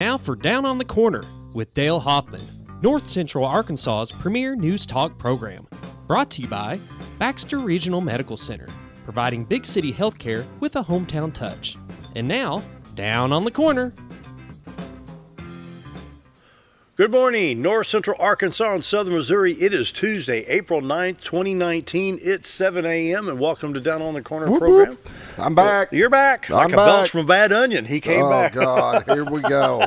Now for Down on the Corner with Dale Hoffman, North Central Arkansas's premier news talk program. Brought to you by Baxter Regional Medical Center, providing big city healthcare with a hometown touch. And now, Down on the Corner. Good morning, North Central Arkansas and Southern Missouri. It is Tuesday, April 9th, 2019. It's 7 a.m. and welcome to Down on the Corner program. Whoop. I'm back. You're back. Like a belch from a bad onion. He came back. Oh, God. Here we go.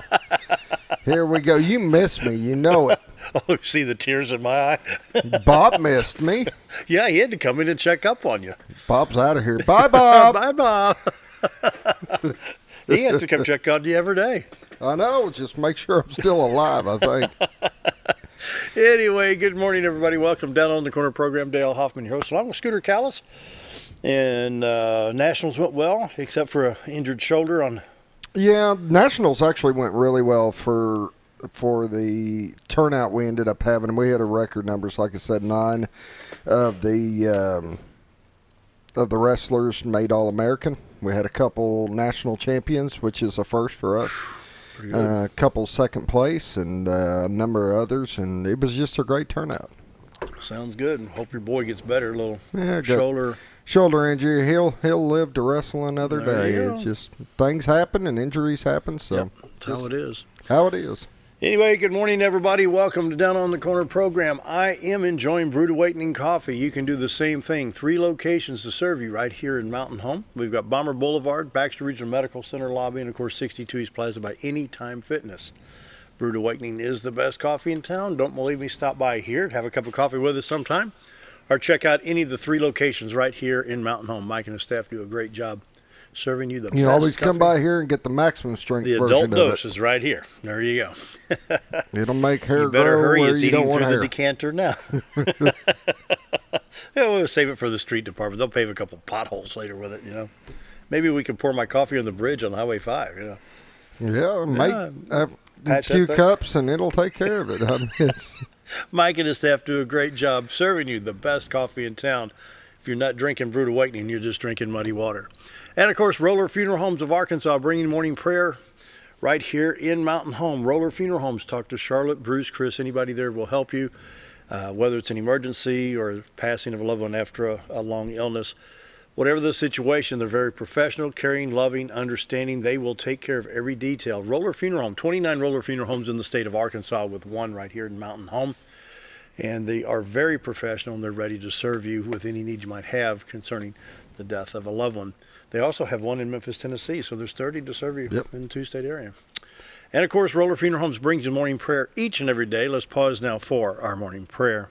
Here we go. You missed me. You know it. Oh, see the tears in my eye? Bob missed me. Yeah, he had to come in and check up on you. Bob's out of here. Bye, Bob. Bye, Bob. He has to come check on you every day. I know. Just make sure I'm still alive, I think. Anyway, good morning, everybody. Welcome Down on the Corner program. Dale Hoffman, your host, along with Scooter Callis. And Nationals went well, except for an injured shoulder on. Yeah, Nationals actually went really well for the turnout we ended up having. We had a record numbers, like I said, 9 of the wrestlers made All-American. We had a couple national champions, which is a first for us. A couple second place and a number of others, and it was just a great turnout. Sounds good. Hope your boy gets better. A little shoulder injury. He'll live to wrestle another day. It's just things happen and injuries happen. So yep, that's how it is. How it is. Anyway, good morning, everybody. Welcome to Down on the Corner program. I am enjoying Brewed Awakening coffee. You can do the same thing. 3 locations to serve you right here in Mountain Home. We've got Bomber Boulevard, Baxter Regional Medical Center lobby, and of course 62 East Plaza by Anytime Fitness. Brewed Awakening is the best coffee in town. Don't believe me? Stop by here, have a cup of coffee with us sometime, or check out any of the 3 locations right here in Mountain Home. Mike and his staff do a great job serving you the best. You always coffee. Come by here and get the maximum strength version of it. The adult dose is right here. There you go. It'll make hair you better grow hurry. where It's you eating don't want through hair. the decanter now. Yeah, we'll save it for the street department. They'll pave a couple potholes later with it, you know. Maybe we can pour my coffee on the bridge on Highway 5, you know. Yeah, make a few cups and it'll take care of it. I mean, Mike and his staff do a great job serving you the best coffee in town. If you're not drinking Brewed Awakening, you're just drinking muddy water. And, of course, Roller Funeral Homes of Arkansas bringing morning prayer right here in Mountain Home. Roller Funeral Homes. Talk to Charlotte, Bruce, Chris. Anybody there will help you, whether it's an emergency or passing of a loved one after a long illness. Whatever the situation, they're very professional, caring, loving, understanding. They will take care of every detail. Roller Funeral Home, 29 Roller Funeral Homes in the state of Arkansas with 1 right here in Mountain Home. And they are very professional, and they're ready to serve you with any need you might have concerning the death of a loved one. They also have 1 in Memphis, Tennessee, so there's 30 to serve you in the 2-state area. And, of course, Roller Funeral Homes brings you morning prayer each and every day. Let's pause now for our morning prayer.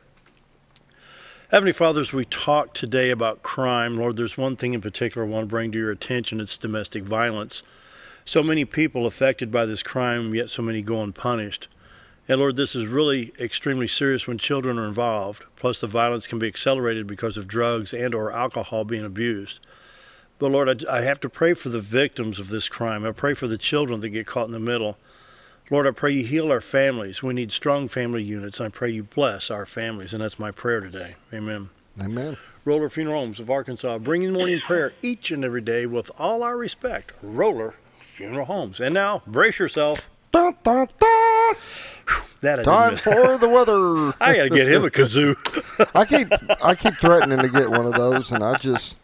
Heavenly Father, as we talk today about crime, Lord, there's one thing in particular I want to bring to your attention. It's domestic violence. So many people affected by this crime, yet so many go unpunished. And, Lord, this is really extremely serious when children are involved. Plus, the violence can be accelerated because of drugs and or alcohol being abused. But, Lord, I have to pray for the victims of this crime. I pray for the children that get caught in the middle. Lord, I pray you heal our families. We need strong family units. I pray you bless our families, and that's my prayer today. Amen. Amen. Roller Funeral Homes of Arkansas, bringing morning prayer each and every day with all our respect. Roller Funeral Homes. And now, brace yourself. Dun, dun, dun. That Time for the weather. I got to get him a kazoo. I keep threatening to get one of those, and I just...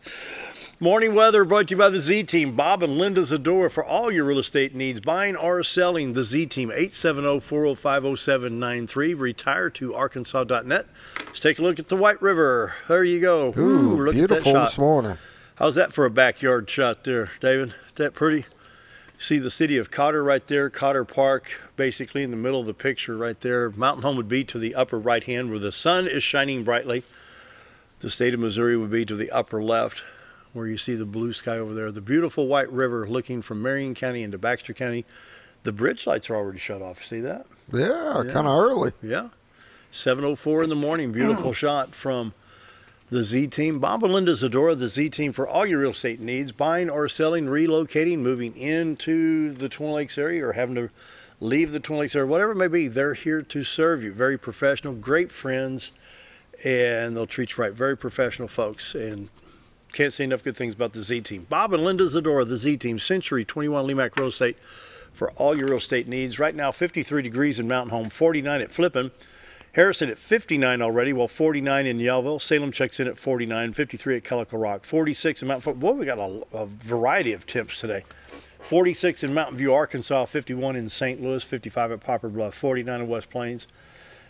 Morning weather brought to you by the Z-Team. Bob and Linda Zadora for all your real estate needs. Buying or selling, the Z-Team, 870-405-0793. Retire to Arkansas.net. Let's take a look at the White River. There you go. Ooh, look beautiful at that shot this morning. How's that for a backyard shot there, David? Is that pretty? See the city of Cotter right there, Cotter Park, basically in the middle of the picture right there. Mountain Home would be to the upper right hand where the sun is shining brightly. The state of Missouri would be to the upper left, where you see the blue sky over there. The beautiful White River looking from Marion County into Baxter County. The bridge lights are already shut off. See that? Yeah. Kind of early. Yeah. 7:04 in the morning. Beautiful shot from the Z-Team. Bob and Linda Zadora, the Z-Team for all your real estate needs. Buying or selling, relocating, moving into the Twin Lakes area or having to leave the Twin Lakes area, whatever it may be, they're here to serve you. Very professional, great friends, and they'll treat you right. Very professional folks. And can't say enough good things about the Z-Team. Bob and Linda Zadora, the Z-Team, Century 21 Lemac Real Estate, for all your real estate needs. Right now, 53 degrees in Mountain Home, 49 at Flippin. Harrison at 59 already, while 49 in Yellville. Salem checks in at 49, 53 at Calico Rock, 46 in Mountain Fort. Boy, we got a variety of temps today. 46 in Mountain View, Arkansas, 51 in St. Louis, 55 at Poplar Bluff, 49 in West Plains,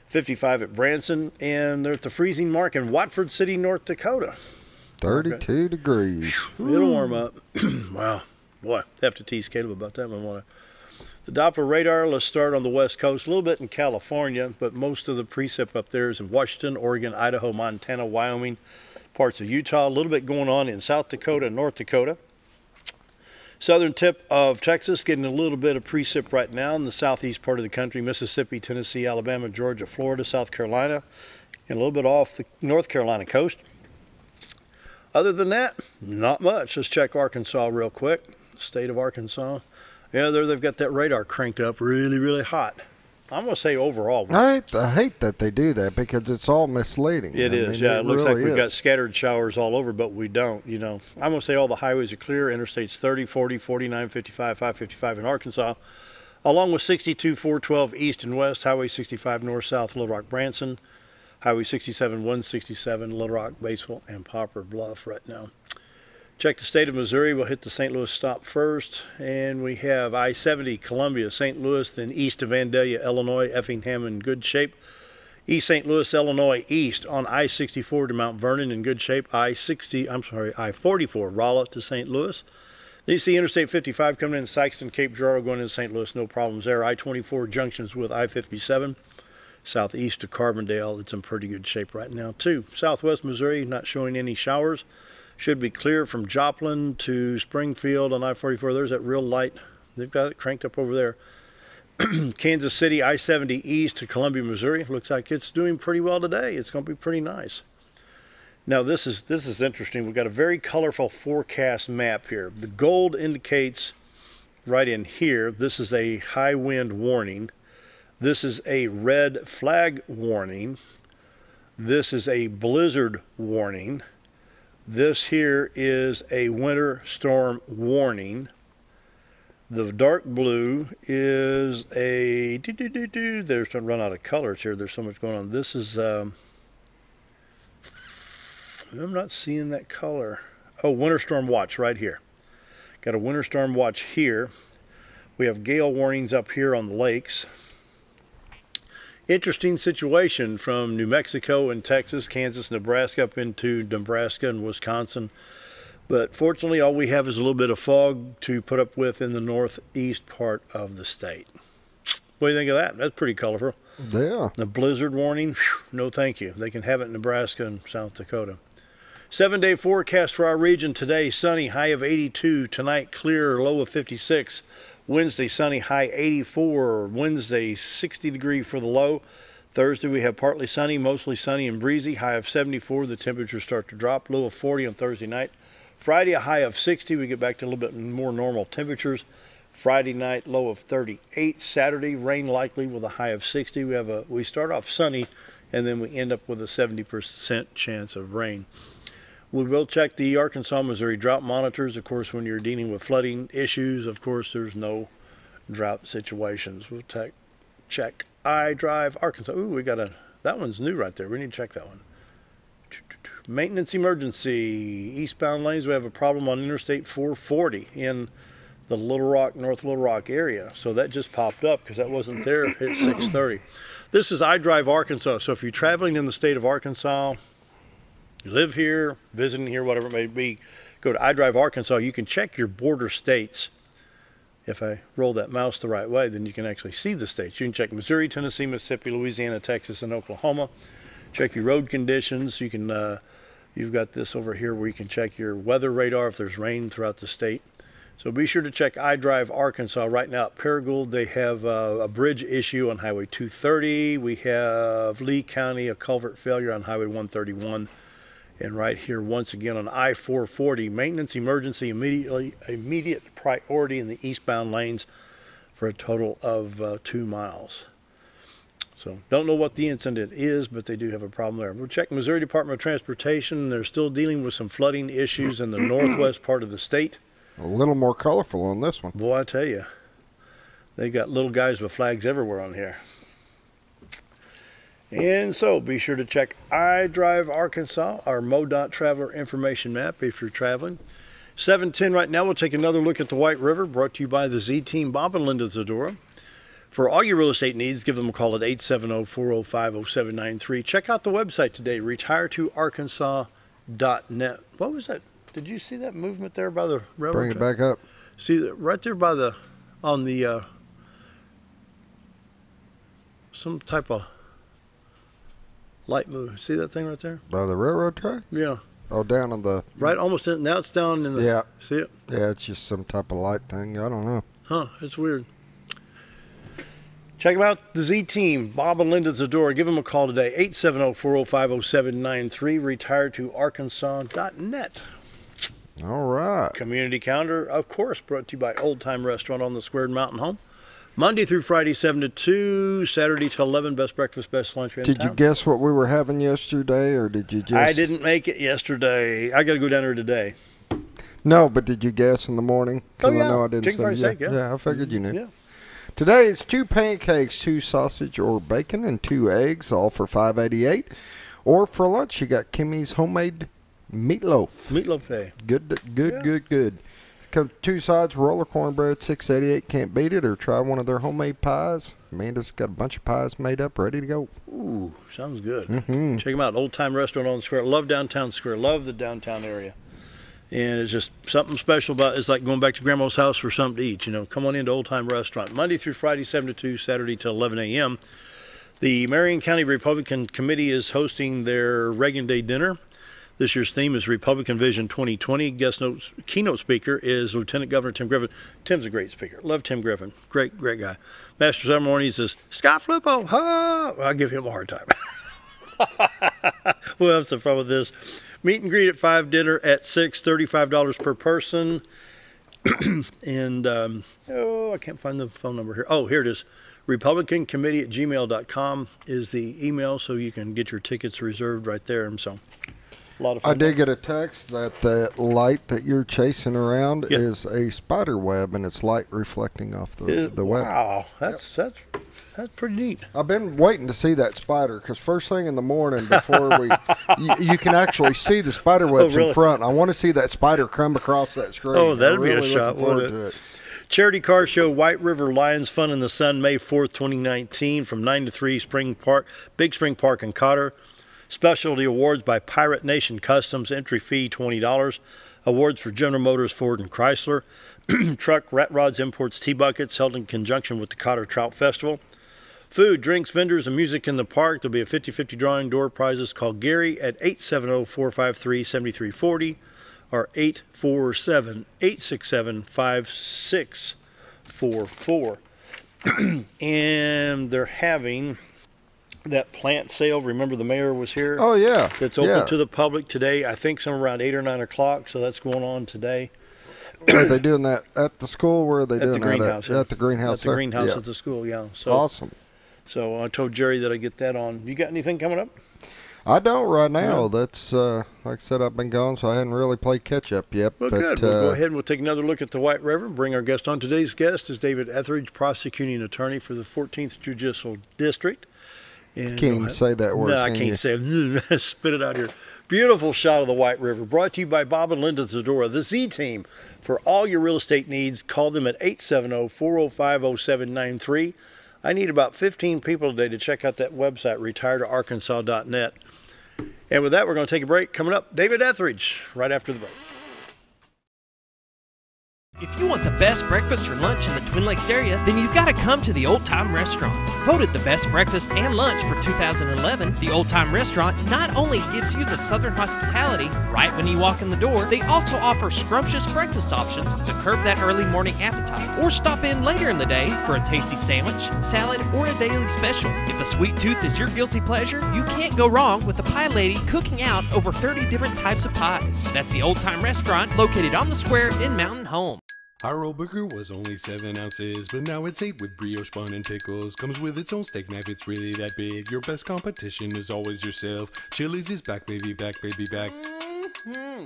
55 at Branson, and they're at the freezing mark in Watford City, North Dakota. 32 degrees. It'll warm up. Wow. Boy, have to tease Caleb about that one. The Doppler radar, let's start on the West Coast, a little bit in California, but most of the precip up there is in Washington, Oregon, Idaho, Montana, Wyoming, parts of Utah, a little bit going on in South Dakota and North Dakota. Southern tip of Texas getting a little bit of precip right now in the southeast part of the country, Mississippi, Tennessee, Alabama, Georgia, Florida, South Carolina, and a little bit off the North Carolina coast. Other than that, not much. Let's check Arkansas real quick. State of Arkansas. Yeah, there they've got that radar cranked up really, really hot. I'm going to say overall. I hate that they do that because it's all misleading. It is, yeah. It looks really like we've got scattered showers all over, but we don't, you know. I'm going to say all the highways are clear. Interstates 30, 40, 49, 55, 555 in Arkansas, along with 62, 412 east and west, Highway 65 north, south, Little Rock, Branson, Highway 67, 167, Little Rock, Batesville, and Poplar Bluff right now. Check the state of Missouri. We'll hit the St. Louis stop first. And we have I-70, Columbia, St. Louis, then east of Vandalia, Illinois, Effingham in good shape. East St. Louis, Illinois, east on I-64 to Mount Vernon in good shape. I-44, Rolla to St. Louis. Then you see Interstate 55 coming in Sykeston, Cape Girardeau going into St. Louis, no problems there. I-24 junctions with I-57. Southeast to Carbondale, it's in pretty good shape right now too. Southwest Missouri, not showing any showers. Should be clear from Joplin to Springfield on I-44. There's that real light. They've got it cranked up over there. Kansas City, I-70 east to Columbia, Missouri. Looks like it's doing pretty well today. It's going to be pretty nice. Now, this is interesting. We've got a very colorful forecast map here. The gold indicates right in here, this is a high wind warning. This is a red flag warning. This is a blizzard warning. This here is a winter storm warning. The dark blue is a They're starting to run out of colors here. There's so much going on. This is I'm not seeing that color. Oh, winter storm watch right here. Got a winter storm watch here. We have gale warnings up here on the lakes. Interesting situation from New Mexico and Texas, Kansas, Nebraska, up into Nebraska and Wisconsin. But fortunately, all we have is a little bit of fog to put up with in the northeast part of the state. What do you think of that? That's pretty colorful. Yeah. The blizzard warning, whew, no thank you. They can have it in Nebraska and South Dakota. 7-day forecast for our region today. Sunny, high of 82. Tonight, clear, low of 56. Wednesday, sunny, high 84. Wednesday, 60 degree for the low. Thursday, we have partly sunny, mostly sunny and breezy, high of 74. The temperatures start to drop, low of 40 on Thursday night. Friday, a high of 60. We get back to a little bit more normal temperatures. Friday night, low of 38. Saturday, rain likely with a high of 60. We start off sunny, and then we end up with a 70% chance of rain. We will check the Arkansas, Missouri drought monitors. Of course, when you're dealing with flooding issues, of course, there's no drought situations. We'll check iDrive Arkansas. Ooh, that one's new right there. We need to check that one. Maintenance emergency. Eastbound lanes, we have a problem on Interstate 440 in the Little Rock, North Little Rock area. So that just popped up because that wasn't there at 6:30. This is iDrive Arkansas. So if you're traveling in the state of Arkansas, you live here, visiting here, whatever it may be, go to iDrive Arkansas. You can check your border states. If I roll that mouse the right way, then you can actually see the states. You can check Missouri, Tennessee, Mississippi, Louisiana, Texas, and Oklahoma. Check your road conditions. You can, you've got this over here where you can check your weather radar if there's rain throughout the state. So be sure to check iDrive Arkansas. Right now at Paragould, they have a bridge issue on Highway 230. We have Lee County, a culvert failure on Highway 131. And right here, once again, on I-440, maintenance emergency, immediate priority in the eastbound lanes for a total of 2 miles. So don't know what the incident is, but they do have a problem there. We'll check Missouri Department of Transportation. They're still dealing with some flooding issues in the northwest part of the state. A little more colorful on this one. Boy, I tell you. They got little guys with flags everywhere on here. And so be sure to check iDrive Arkansas, our MoDOT traveler information map if you're traveling. 7:10 right now. We'll take another look at the White River, brought to you by the Z-Team, Bob and Linda Zadora. For all your real estate needs, give them a call at 870-405-0793. Check out the website today, retiretoarkansas.net. What was that? Did you see that movement there by the railroad Bring it track? back up. See that right there by the, on the, some type of light move. See that thing right there? By the railroad track? Yeah. Oh, down on the... Right, almost in, now it's down in the... Yeah. See it? Yeah, it's just some type of light thing. I don't know. Huh, it's weird. Check them out, the Z-Team, Bob and Linda Zadora. Give them a call today, 870-405-0793, retiretoarkansas.net. All right. Community calendar, of course, brought to you by Old Time Restaurant on the Square in Mountain Home. Monday through Friday, 7 to 2, Saturday till 11, best breakfast, best lunch in town. Did you guess what we were having yesterday, or did you just... I didn't make it yesterday. I got to go down there today. No, but did you guess in the morning? 'Cause Oh, yeah. I know I didn't Chicken fried steak, yeah. Yeah, I figured you knew. Yeah. Today it's 2 pancakes, 2 sausage or bacon, and 2 eggs, all for $5.88. Or for lunch, you got Kimmy's homemade meatloaf. Meatloaf day. Good. Yeah. Come 2 sides, roller cornbread, $6.88. Can't beat it. Or try one of their homemade pies. Amanda's got a bunch of pies made up, ready to go. Ooh, sounds good. Mm-hmm. Check them out, Old Time Restaurant on the Square. Love downtown Square. Love the downtown area. And it's just something special about it's like going back to Grandma's house for something to eat. You know, come on into Old Time Restaurant. Monday through Friday, 7 to 2, Saturday till 11 a.m. The Marion County Republican Committee is hosting their Reagan Day dinner. This year's theme is Republican Vision 2020. Keynote speaker is Lieutenant Governor Tim Griffin. Tim's a great speaker. Love Tim Griffin. Great guy. Master of Ceremony, he says, Scott Flippo, ha! Well, I give him a hard time. We'll have some fun with this. Meet and greet at 5, dinner at 6, $35 per person. And, I can't find the phone number here. Oh, here it is. RepublicanCommittee@gmail.com is the email, so you can get your tickets reserved right there. And so, a lot of fun. I did get a text that the light that you're chasing around is a spider web, and it's light reflecting off the web. Wow, that's pretty neat. I've been waiting to see that spider because first thing in the morning before you can actually see the spider webs really? in front. I want to see that spider come across that screen. Oh, that'd be a really shot, looking wouldn't forward it? to Charity Car Show, White River Lions Fun in the Sun, May 4th, 2019, from 9 to 3, Big Spring Park in Cotter. Specialty awards by Pirate Nation Customs, entry fee $20. Awards for General Motors, Ford, and Chrysler. Truck, Rat Rods, Imports, T-Buckets, held in conjunction with the Cotter Trout Festival. Food, drinks, vendors, and music in the park. There'll be a 50-50 drawing. Door prizes. Call Gary at 870-453-7340 or 847-867-5644. And they're having that plant sale. Remember the mayor was here? Oh, yeah. That's open to the public today. I think somewhere around 8 or 9 o'clock, so that's going on today. Are they doing that at the school? Where are they doing the greenhouse, that? At the greenhouse. At the greenhouse at the school, yeah. So, awesome. So I told Jerry that I get that on. You got anything coming up? I don't right now. That's like I said, I've been gone, so I hadn't really played catch up yet. Well, good. We'll go ahead and we'll take another look at the White River. Bring our guest on. Today's guest is David Ethredge, prosecuting attorney for the 14th Judicial District. And can't even say that word. No, I can't say it. Spit it out here. Beautiful shot of the White River. Brought to you by Bob and Linda Zadora, the Z-Team. For all your real estate needs, call them at 870-405-0793. I need about 15 people today to check out that website, retiretoarkansas.net. And with that, we're going to take a break. Coming up, David Ethredge, right after the break. If you want the best breakfast or lunch in the Twin Lakes area, then you've got to come to the Old Time Restaurant. Voted the best breakfast and lunch for 2011, the Old Time Restaurant not only gives you the Southern hospitality right when you walk in the door, they also offer scrumptious breakfast options to curb that early morning appetite. Or stop in later in the day for a tasty sandwich, salad, or a daily special. If a sweet tooth is your guilty pleasure, you can't go wrong with the pie lady cooking out over 30 different types of pies. That's the Old Time Restaurant, located on the square in Mountain Home. Our old burger was only 7 ounces, but now it's 8 with brioche bun and pickles. Comes with its own steak knife, it's really that big. Your best competition is always yourself. Chili's is back, baby, back, baby, back.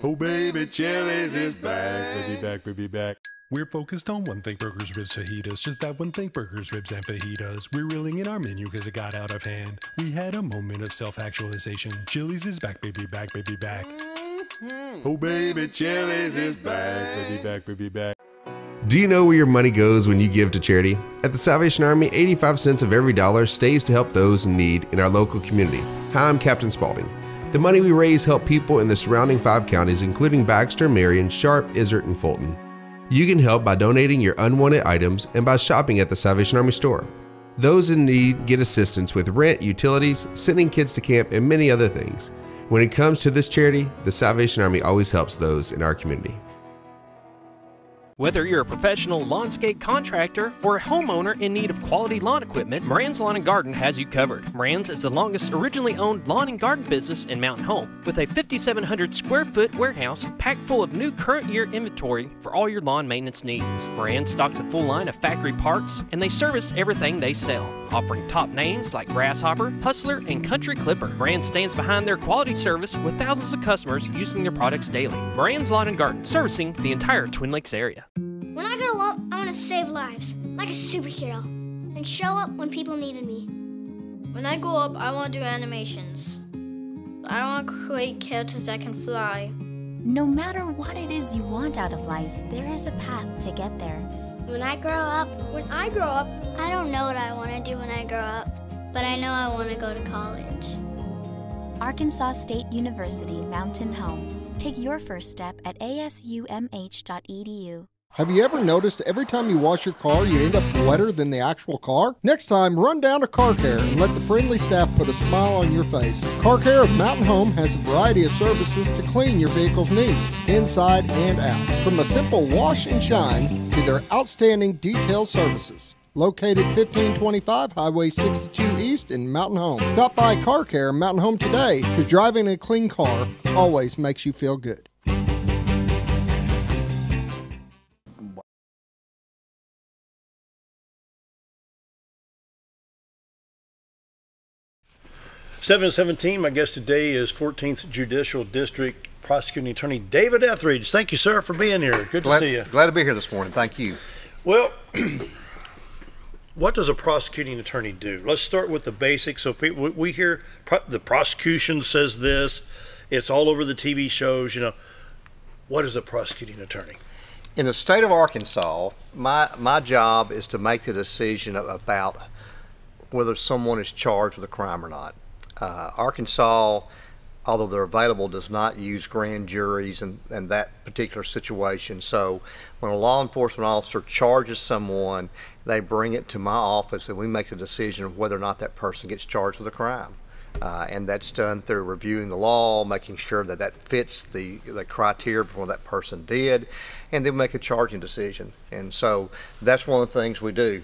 Oh, baby, Chili's is back, baby, back, baby, back. We're focused on one thing, burgers, ribs, fajitas. Just that one thing, burgers, ribs, and fajitas. We're reeling in our menu because it got out of hand. We had a moment of self-actualization. Chili's is back, baby, back, baby, back. Oh, baby, Chili's is back, baby, back, baby, back. Do you know where your money goes when you give to charity? At the Salvation Army, 85 cents of every dollar stays to help those in need in our local community. Hi, I'm Captain Spaulding. The money we raise help people in the surrounding 5 counties, including Baxter, Marion, Sharp, Izzard, and Fulton. You can help by donating your unwanted items and by shopping at the Salvation Army store. Those in need get assistance with rent, utilities, sending kids to camp, and many other things. When it comes to this charity, the Salvation Army always helps those in our community. Whether you're a professional lawnscape contractor or a homeowner in need of quality lawn equipment, Moran's Lawn and Garden has you covered. Moran's is the longest originally owned lawn and garden business in Mountain Home, with a 5,700 square foot warehouse packed full of new current year inventory for all your lawn maintenance needs. Moran stocks a full line of factory parts, and they service everything they sell, offering top names like Grasshopper, Hustler, and Country Clipper. Moran stands behind their quality service with thousands of customers using their products daily. Moran's Lawn and Garden, servicing the entire Twin Lakes area. When I grow up, I want to save lives, like a superhero, and show up when people needed me. When I grow up, I want to do animations. I want to create characters that can fly. No matter what it is you want out of life, there is a path to get there. When I grow up, I don't know what I want to do when I grow up, but I know I want to go to college. Arkansas State University Mountain Home. Take your first step at asumh.edu. Have you ever noticed every time you wash your car, you end up wetter than the actual car? Next time, run down to Car Care and let the friendly staff put a smile on your face. Car Care of Mountain Home has a variety of services to clean your vehicle's needs, inside and out. From a simple wash and shine to their outstanding detailed services. Located 1525 Highway 62 East in Mountain Home. Stop by Car Care Mountain Home today, because driving a clean car always makes you feel good. 717, my guest today is 14th Judicial District Prosecuting Attorney David Ethredge. Thank you, sir, for being here. Good to see you. Glad to be here this morning. Thank you. Well, what does a prosecuting attorney do? Let's start with the basics. So people, we hear the prosecution says this. It's all over the TV shows. You know, what is a prosecuting attorney? In the state of Arkansas, my job is to make the decision about whether someone is charged with a crime or not. Arkansas, although they're available, does not use grand juries in that particular situation. So when a law enforcement officer charges someone, they bring it to my office and we make the decision of whether or not that person gets charged with a crime. And that's done through reviewing the law, making sure that that fits the criteria for what that person did, and then make a charging decision. And so that's one of the things we do.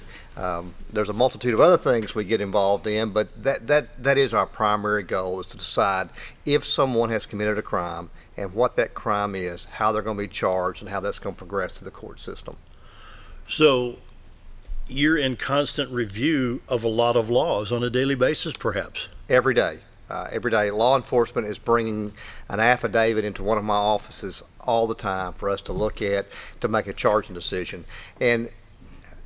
There's a multitude of other things we get involved in, but that is our primary goal, is to decide if someone has committed a crime and what that crime is, how they're going to be charged, and how that's going to progress through the court system. So you're in constant review of a lot of laws on a daily basis, perhaps? Every day. Every day. Law enforcement is bringing an affidavit into one of my offices all the time for us to look at to make a charging decision. And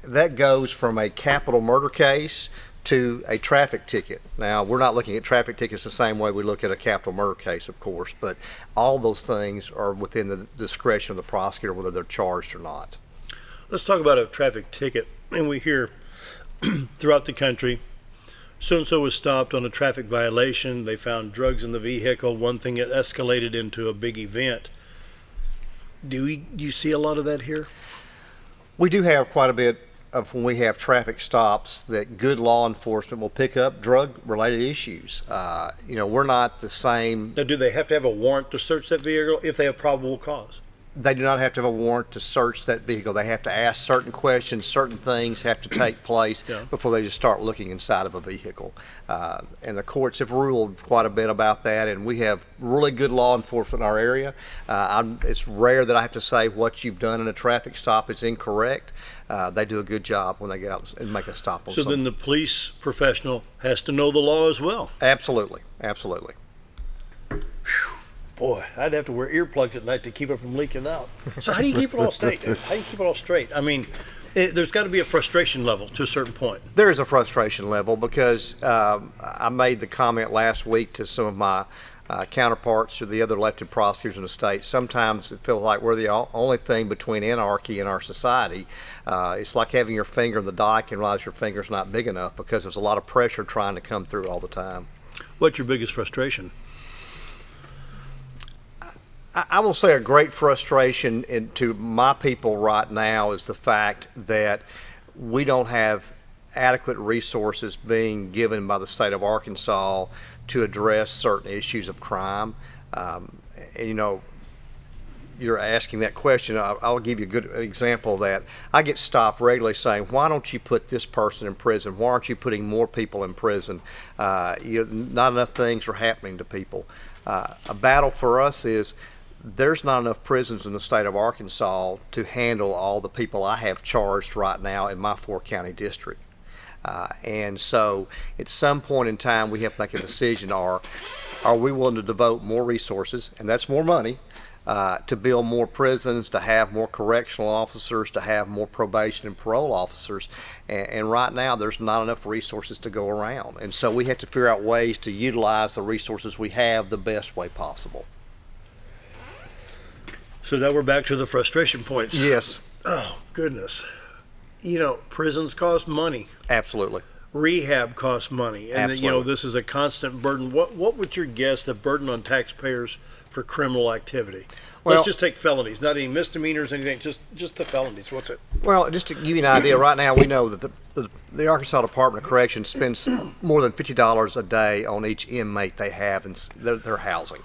that goes from a capital murder case to a traffic ticket. Now, we're not looking at traffic tickets the same way we look at a capital murder case, of course, but all those things are within the discretion of the prosecutor, whether they're charged or not. Let's talk about a traffic ticket. And we hear throughout the country, so-and-so was stopped on a traffic violation. They found drugs in the vehicle. One thing that escalated into a big event. Do you see a lot of that here? We do have quite a bit of, when we have traffic stops, that good law enforcement will pick up drug-related issues. You know, we're not the same. Now, do they have to have a warrant to search that vehicle if they have probable cause? They do not have to have a warrant to search that vehicle. They have to ask certain questions, certain things have to take place before they just start looking inside of a vehicle. And the courts have ruled quite a bit about that, and we have really good law enforcement in our area. It's rare that I have to say what you've done in a traffic stop is incorrect. They do a good job when they get out and make a stop on something. So then the police professional has to know the law as well? Absolutely, absolutely. Whew. Boy, I'd have to wear earplugs at night to keep it from leaking out. So how do you keep it all straight? How do you keep it all straight? I mean, there's got to be a frustration level to a certain point. There is a frustration level because I made the comment last week to some of my counterparts or the other elected prosecutors in the state. Sometimes it feels like we're the only thing between anarchy in our society. It's like having your finger in the dike and realize your finger's not big enough because there's a lot of pressure trying to come through all the time. What's your biggest frustration? I will say a great frustration to my people right now is the fact that we don't have adequate resources being given by the state of Arkansas to address certain issues of crime. And you know, you're asking that question. I'll give you a good example of that. I get stopped regularly saying, why don't you put this person in prison? Why aren't you putting more people in prison? Not enough things are happening to people. A battle for us is there's not enough prisons in the state of Arkansas to handle all the people I have charged right now in my 4-county district. And so at some point in time we have to make a decision. Are we willing to devote more resources, and that's more money, to build more prisons, to have more correctional officers, to have more probation and parole officers, and right now there's not enough resources to go around, and so we have to figure out ways to utilize the resources we have the best way possible. So now we're back to the frustration points. Yes. Oh, goodness. You know, prisons cost money. Absolutely. Rehab costs money. And, Absolutely. you know, this is a constant burden. What would you guess the burden on taxpayers for criminal activity? Well, let's just take felonies, not any misdemeanors, anything, just the felonies. What's it? Well, just to give you an idea, right now we know that the Arkansas Department of Corrections spends more than $50 a day on each inmate they have in their housing.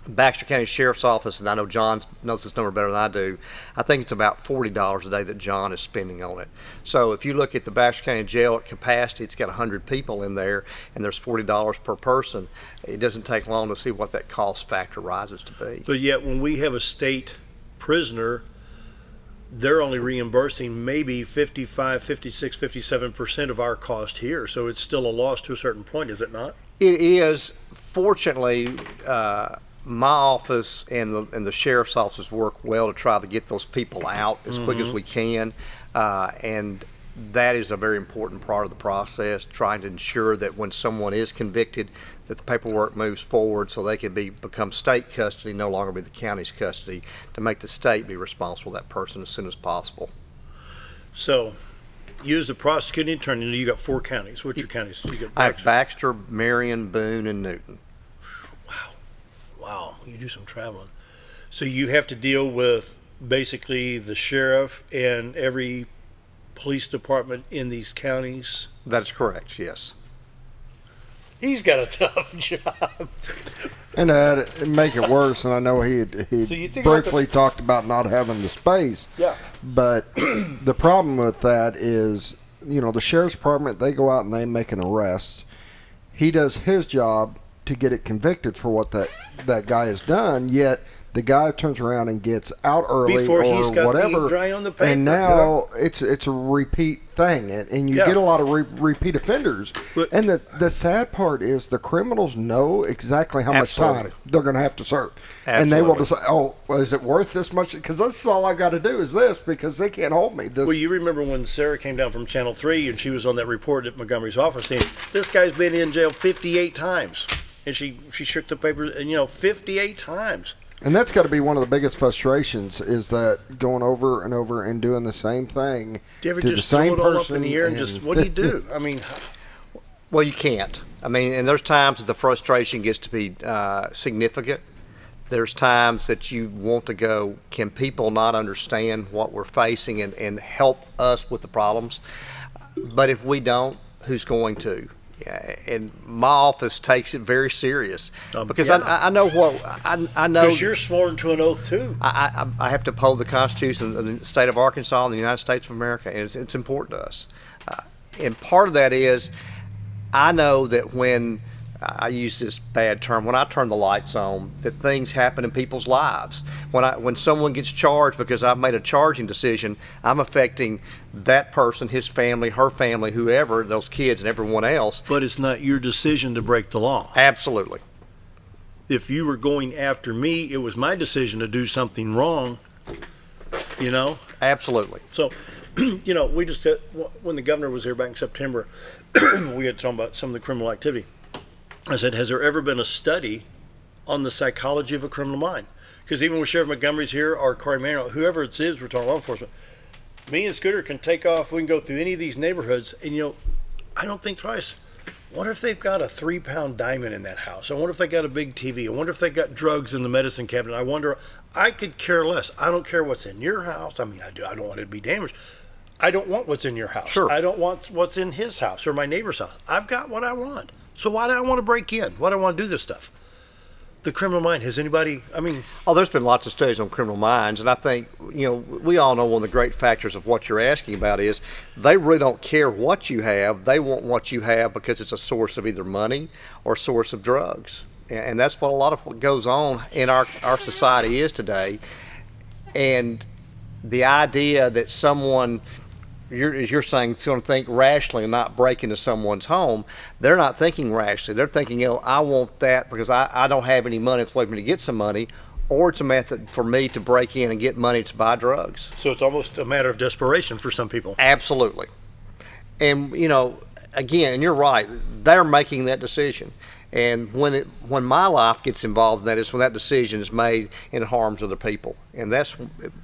Baxter County Sheriff's Office, and I know John knows this number better than I do, I think it's about $40 a day that John is spending on it. So if you look at the Baxter County Jail at capacity, it's got 100 people in there, and there's $40 per person. It doesn't take long to see what that cost factor rises to be. But yet when we have a state prisoner, they're only reimbursing maybe 55, 56, 57% of our cost here. So it's still a loss to a certain point, is it not? It is. Fortunately, my office and the sheriff's offices work well to try to get those people out as quick as we can, and that is a very important part of the process, trying to ensure that when someone is convicted that the paperwork moves forward so they can become state custody, no longer be the county's custody, to make the state be responsible for that person as soon as possible. So you as the prosecuting attorney, you got 4 counties. What's your counties? You got I have Baxter, Marion, Boone, and Newton. Wow, you do some traveling. So you have to deal with basically the sheriff and every police department in these counties? That's correct, yes. He's got a tough job. And to make it worse, and I know he So briefly talked about not having the space. Yeah. But the problem with that is, you know, the sheriff's department, they go out and they make an arrest. He does his job to get it convicted for what that guy has done, yet the guy turns around and gets out early before or he's got whatever, the ink dry on the paper, and now it's a repeat thing, and you get a lot of repeat offenders. And the sad part is the criminals know exactly how much time they're going to have to serve, and they will decide, oh, well, is it worth this much? Because that's all I got to do is this, because they can't hold me. Well, you remember when Sarah came down from Channel 3 and she was on that report at Montgomery's office saying, this guy's been in jail 58 times. And she shook the papers, and, you know, 58 times. And that's got to be one of the biggest frustrations, is that going over and over and doing the same thing. Do you ever to just the same throw it all up person in the air and just, what do you do? I mean, well, you can't. I mean, and there's times that the frustration gets to be significant. There's times that you want to go, can people not understand what we're facing and help us with the problems? But if we don't, who's going to? Yeah, and my office takes it very serious because I know what I know. Because you're sworn to an oath too. I have to uphold the Constitution of the state of Arkansas and the United States of America, and it's important to us. And part of that is, I know that when I use this bad term, when I turn the lights on, that things happen in people's lives. When someone gets charged because I've made a charging decision, I'm affecting that person, his family, her family, whoever, those kids and everyone else. But it's not your decision to break the law. Absolutely. If you were going after me, it was my decision to do something wrong, you know? Absolutely. So, you know, we just had, when the governor was here back in September, we had talked about some of the criminal activity. I said, has there ever been a study on the psychology of a criminal mind? Because even when Sheriff Montgomery's here, or Corey Manuel, whoever it is, we're talking law enforcement, me and Scooter can take off, we can go through any of these neighborhoods, and, you know, I don't think twice. Wonder if they've got a 3-pound diamond in that house. I wonder if they got a big TV. I wonder if they got drugs in the medicine cabinet. I wonder, I could care less. I don't care what's in your house. I mean, I don't want it to be damaged. I don't want what's in your house. Sure. I don't want what's in his house or my neighbor's house. I've got what I want. So why do I want to break in? Why do I want to do this stuff? The criminal mind, has anybody, I mean... Oh, there's been lots of studies on criminal minds, and I think, you know, we all know one of the great factors of what you're asking about is they really don't care what you have. They want what you have because it's a source of either money or a source of drugs. And that's what a lot of what goes on in our society is today. And the idea that someone... as you're saying, it's going to think rationally and not break into someone's home. They're not thinking rationally. They're thinking, you know, I want that because I don't have any money. It's a way for me to get some money, or it's a method for me to break in and get money to buy drugs. So it's almost a matter of desperation for some people. Absolutely. And, you know, again, and you're right, they're making that decision. And when my life gets involved in that is when that decision is made and harms other people. And that's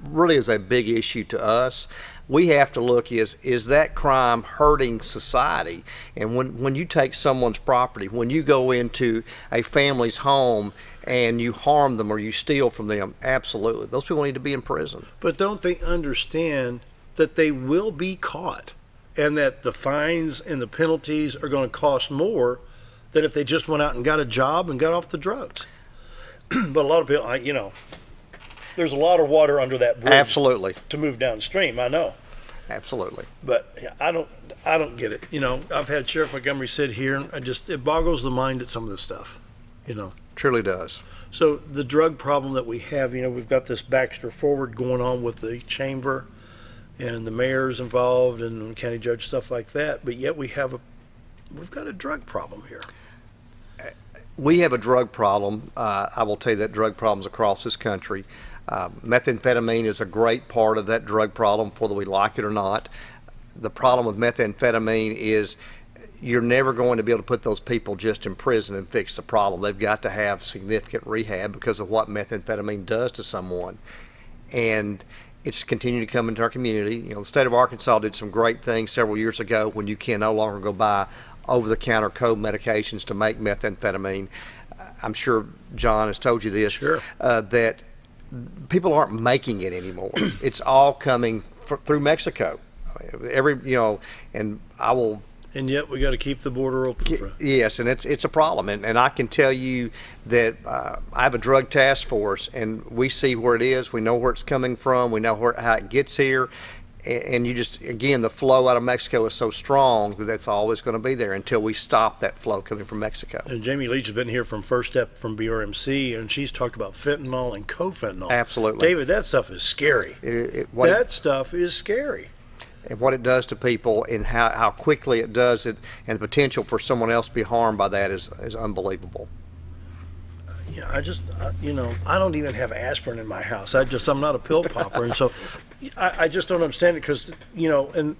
really is a big issue to us. We have to look is that crime hurting society? And when you take someone's property, when you go into a family's home and you harm them or you steal from them, absolutely. Those people need to be in prison. But don't they understand that they will be caught and that the fines and the penalties are going to cost more than if they just went out and got a job and got off the drugs? But a lot of people, you know, there's a lot of water under that bridge. Absolutely. To move downstream, I know. Absolutely. But yeah, I don't get it. You know, I've had Sheriff Montgomery sit here, and it boggles the mind at some of this stuff. You know, truly does. So the drug problem that we have, you know, we've got this Baxter Forward going on with the chamber, and the mayor's involved, and the county judge, stuff like that. But yet we've got a drug problem here. We have a drug problem. I will tell you that drug problems across this country. Methamphetamine is a great part of that drug problem, whether we like it or not. The problem with methamphetamine is you're never going to be able to put those people just in prison and fix the problem. They've got to have significant rehab because of what methamphetamine does to someone. And it's continuing to come into our community. You know, the state of Arkansas did some great things several years ago when you can no longer go buy over-the-counter cold medications to make methamphetamine. I'm sure John has told you this, sure. That people aren't making it anymore. It's all coming through Mexico. And I will. And yet we got to keep the border open. Yes, and it's a problem. And I can tell you that I have a drug task force, and we see where it is. We know where it's coming from. We know how it gets here. And you just, again, the flow out of Mexico is so strong that that's always going to be there until we stop that flow coming from Mexico. And Jamie Leach has been here from First Step from BRMC, and she's talked about fentanyl and co-fentanyl. Absolutely. David, that stuff is scary. That stuff is scary. And what it does to people and how quickly it does it, and the potential for someone else to be harmed by that is unbelievable. Yeah, I don't even have aspirin in my house. I'm not a pill popper, and so I just don't understand it because, you know, and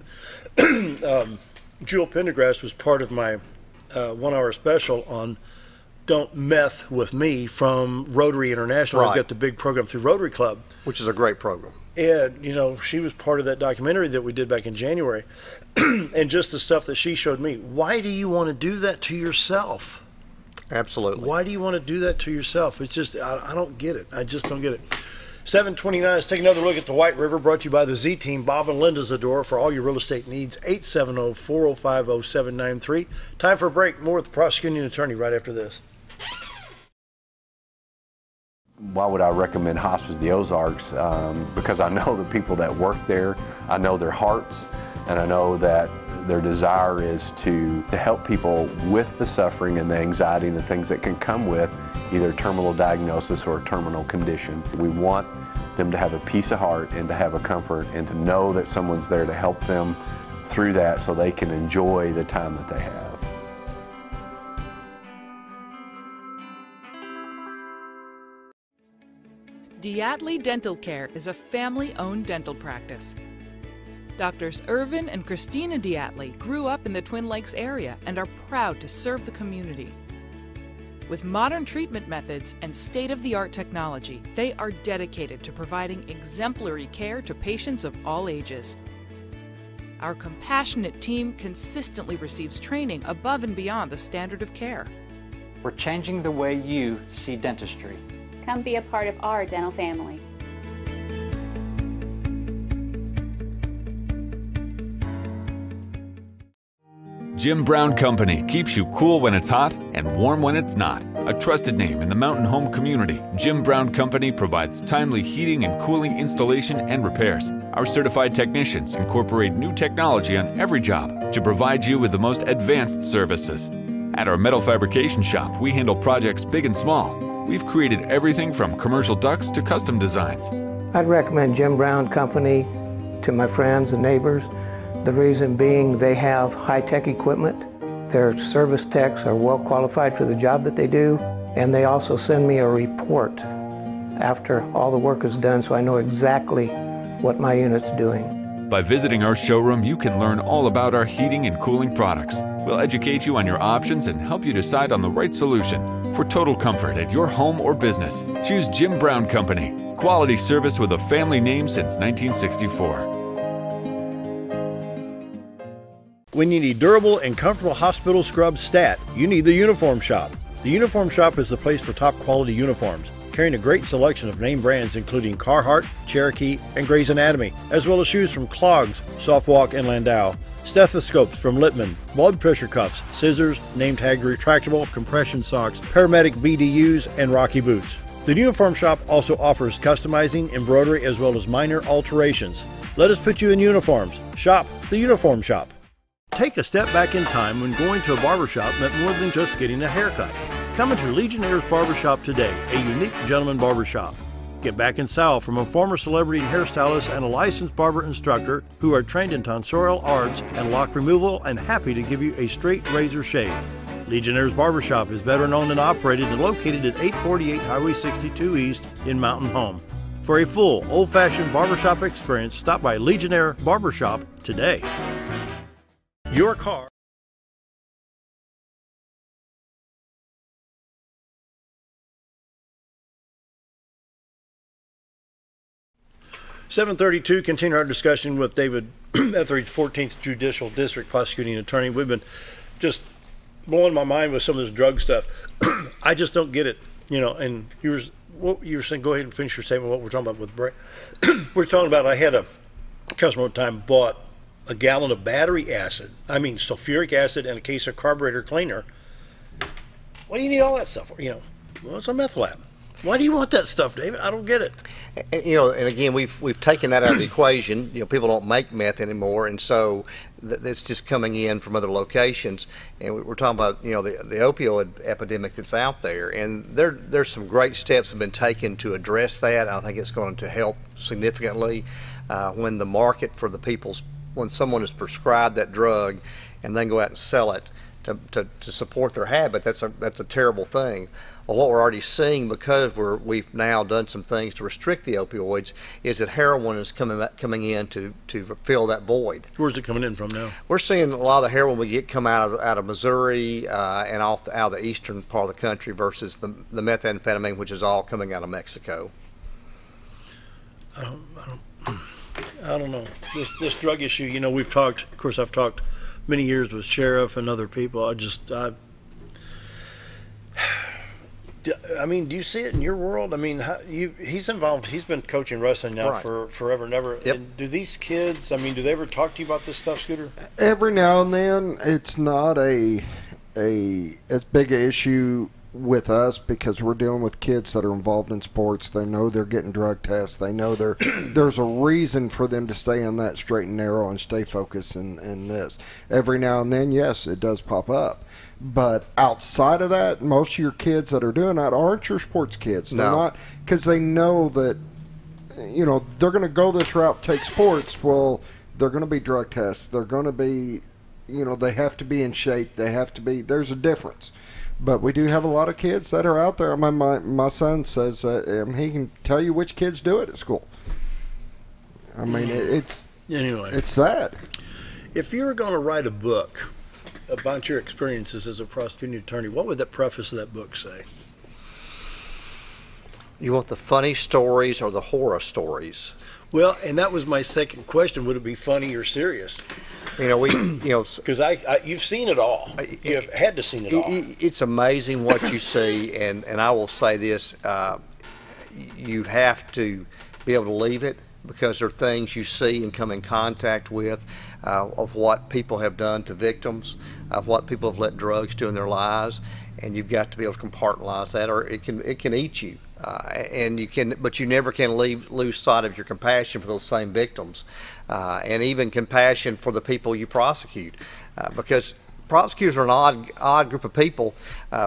Jewel Pendergrass was part of my 1 hour special on Don't Meth With Me from Rotary International. Right. I've got the big program through Rotary Club. Which is a great program. And, you know, she was part of that documentary that we did back in January. And just the stuff that she showed me. Why do you want to do that to yourself? Absolutely. Why do you want to do that to yourself? It's just, I don't get it. I just don't get it. 729, let's take another look at the White River, brought to you by the Z-Team. Bob and Linda Zador for all your real estate needs. 870-405-0793. Time for a break. More with the prosecuting attorney right after this. Why would I recommend Hospice the Ozarks? Because I know the people that work there, I know their hearts, and I know that their desire is to help people with the suffering and the anxiety and the things that can come with either terminal diagnosis or a terminal condition. We want them to have a peace of heart and to have a comfort and to know that someone's there to help them through that so they can enjoy the time that they have. Diatley Dental Care is a family-owned dental practice. Doctors Irvin and Christina Diatley grew up in the Twin Lakes area and are proud to serve the community. With modern treatment methods and state-of-the-art technology, they are dedicated to providing exemplary care to patients of all ages. Our compassionate team consistently receives training above and beyond the standard of care. We're changing the way you see dentistry. Come be a part of our dental family. Jim Brown Company keeps you cool when it's hot and warm when it's not. A trusted name in the mountain home community, Jim Brown Company provides timely heating and cooling installation and repairs. Our certified technicians incorporate new technology on every job to provide you with the most advanced services. At our metal fabrication shop, we handle projects big and small. We've created everything from commercial ducts to custom designs. I'd recommend Jim Brown Company to my friends and neighbors. The reason being they have high-tech equipment. Their service techs are well qualified for the job that they do, and they also send me a report after all the work is done so I know exactly what my unit's doing. By visiting our showroom, you can learn all about our heating and cooling products. We'll educate you on your options and help you decide on the right solution. For total comfort at your home or business, choose Jim Brown Company. Quality service with a family name since 1964. When you need durable and comfortable hospital scrubs stat, you need the Uniform Shop. The Uniform Shop is the place for top quality uniforms, carrying a great selection of name brands including Carhartt, Cherokee, and Grey's Anatomy, as well as shoes from Clogs, Softwalk, and Landau, stethoscopes from Littman, blood pressure cuffs, scissors, name tag retractable, compression socks, paramedic BDUs, and Rocky boots. The Uniform Shop also offers customizing, embroidery, as well as minor alterations. Let us put you in uniforms. Shop the Uniform Shop. Take a step back in time when going to a barbershop meant more than just getting a haircut. Come into Legionnaire's Barbershop today, a unique gentleman barbershop. Get back in style from a former celebrity hairstylist and a licensed barber instructor who are trained in tonsorial arts and lock removal and happy to give you a straight razor shave. Legionnaire's Barbershop is veteran-owned and operated and located at 848 Highway 62 East in Mountain Home. For a full, old-fashioned barbershop experience, stop by Legionnaire Barbershop today. Your car. (7:32). Continue our discussion with David Ethredge, 14th Judicial District Prosecuting Attorney. We've been just blowing my mind with some of this drug stuff. I just don't get it, you know. And what you were saying. Go ahead and finish your statement. What we're talking about with Brett. We're talking about. I had a customer one time bought a gallon of battery acid, sulfuric acid, and a case of carburetor cleaner. What do you need all that stuff for? You know, well, it's a meth lab. Why do you want that stuff, David? I don't get it. You know, and again, we've taken that out of the equation. You know, people don't make meth anymore, and so it's just coming in from other locations. And we're talking about, you know, the opioid epidemic that's out there, and there's some great steps have been taken to address that. I think it's going to help significantly when the market for when someone is prescribed that drug and then go out and sell it to support their habit. That's a terrible thing. Well, what we're already seeing, because we've now done some things to restrict the opioids, is that heroin is coming in to fill that void. Where's it coming in from now? We're seeing a lot of the heroin we get come out of Missouri and out of the eastern part of the country versus the methamphetamine, which is all coming out of Mexico. I don't know. This drug issue, you know, we've talked, of course, I've talked many years with sheriff and other people. I mean, do you see it in your world? I mean, he's involved. He's been coaching wrestling now for forever and ever. Yep. And do these kids, I mean, do they ever talk to you about this stuff, Scooter? Every now and then. It's not as big an issue with us because we're dealing with kids that are involved in sports. They know they're getting drug tests. They know there's a reason for them to stay on that straight and narrow and stay focused in this. Every now and then, yes, it does pop up. But outside of that, most of your kids that are doing that aren't your sports kids. They're not, because they know that, you know, they're going to go this route, take sports. Well, they're going to be drug tests. They're going to be, you know, they have to be in shape. They have to be, there's a difference. But we do have a lot of kids that are out there. I mean, my son says he can tell you which kids do it at school. I mean, it's sad. If you were going to write a book about your experiences as a prosecuting attorney, what would the preface of that book say? You want the funny stories or the horror stories? Well, and that was my second question. Would it be funny or serious? Because you've seen it all. You've had to seen it all. It's amazing what you see, and I will say this: you have to be able to leave it, because there are things you see and come in contact with of what people have done to victims, of what people have let drugs do in their lives, and you've got to be able to compartmentalize that, or it can eat you. But you never can lose sight of your compassion for those same victims, and even compassion for the people you prosecute, because prosecutors are an odd group of people.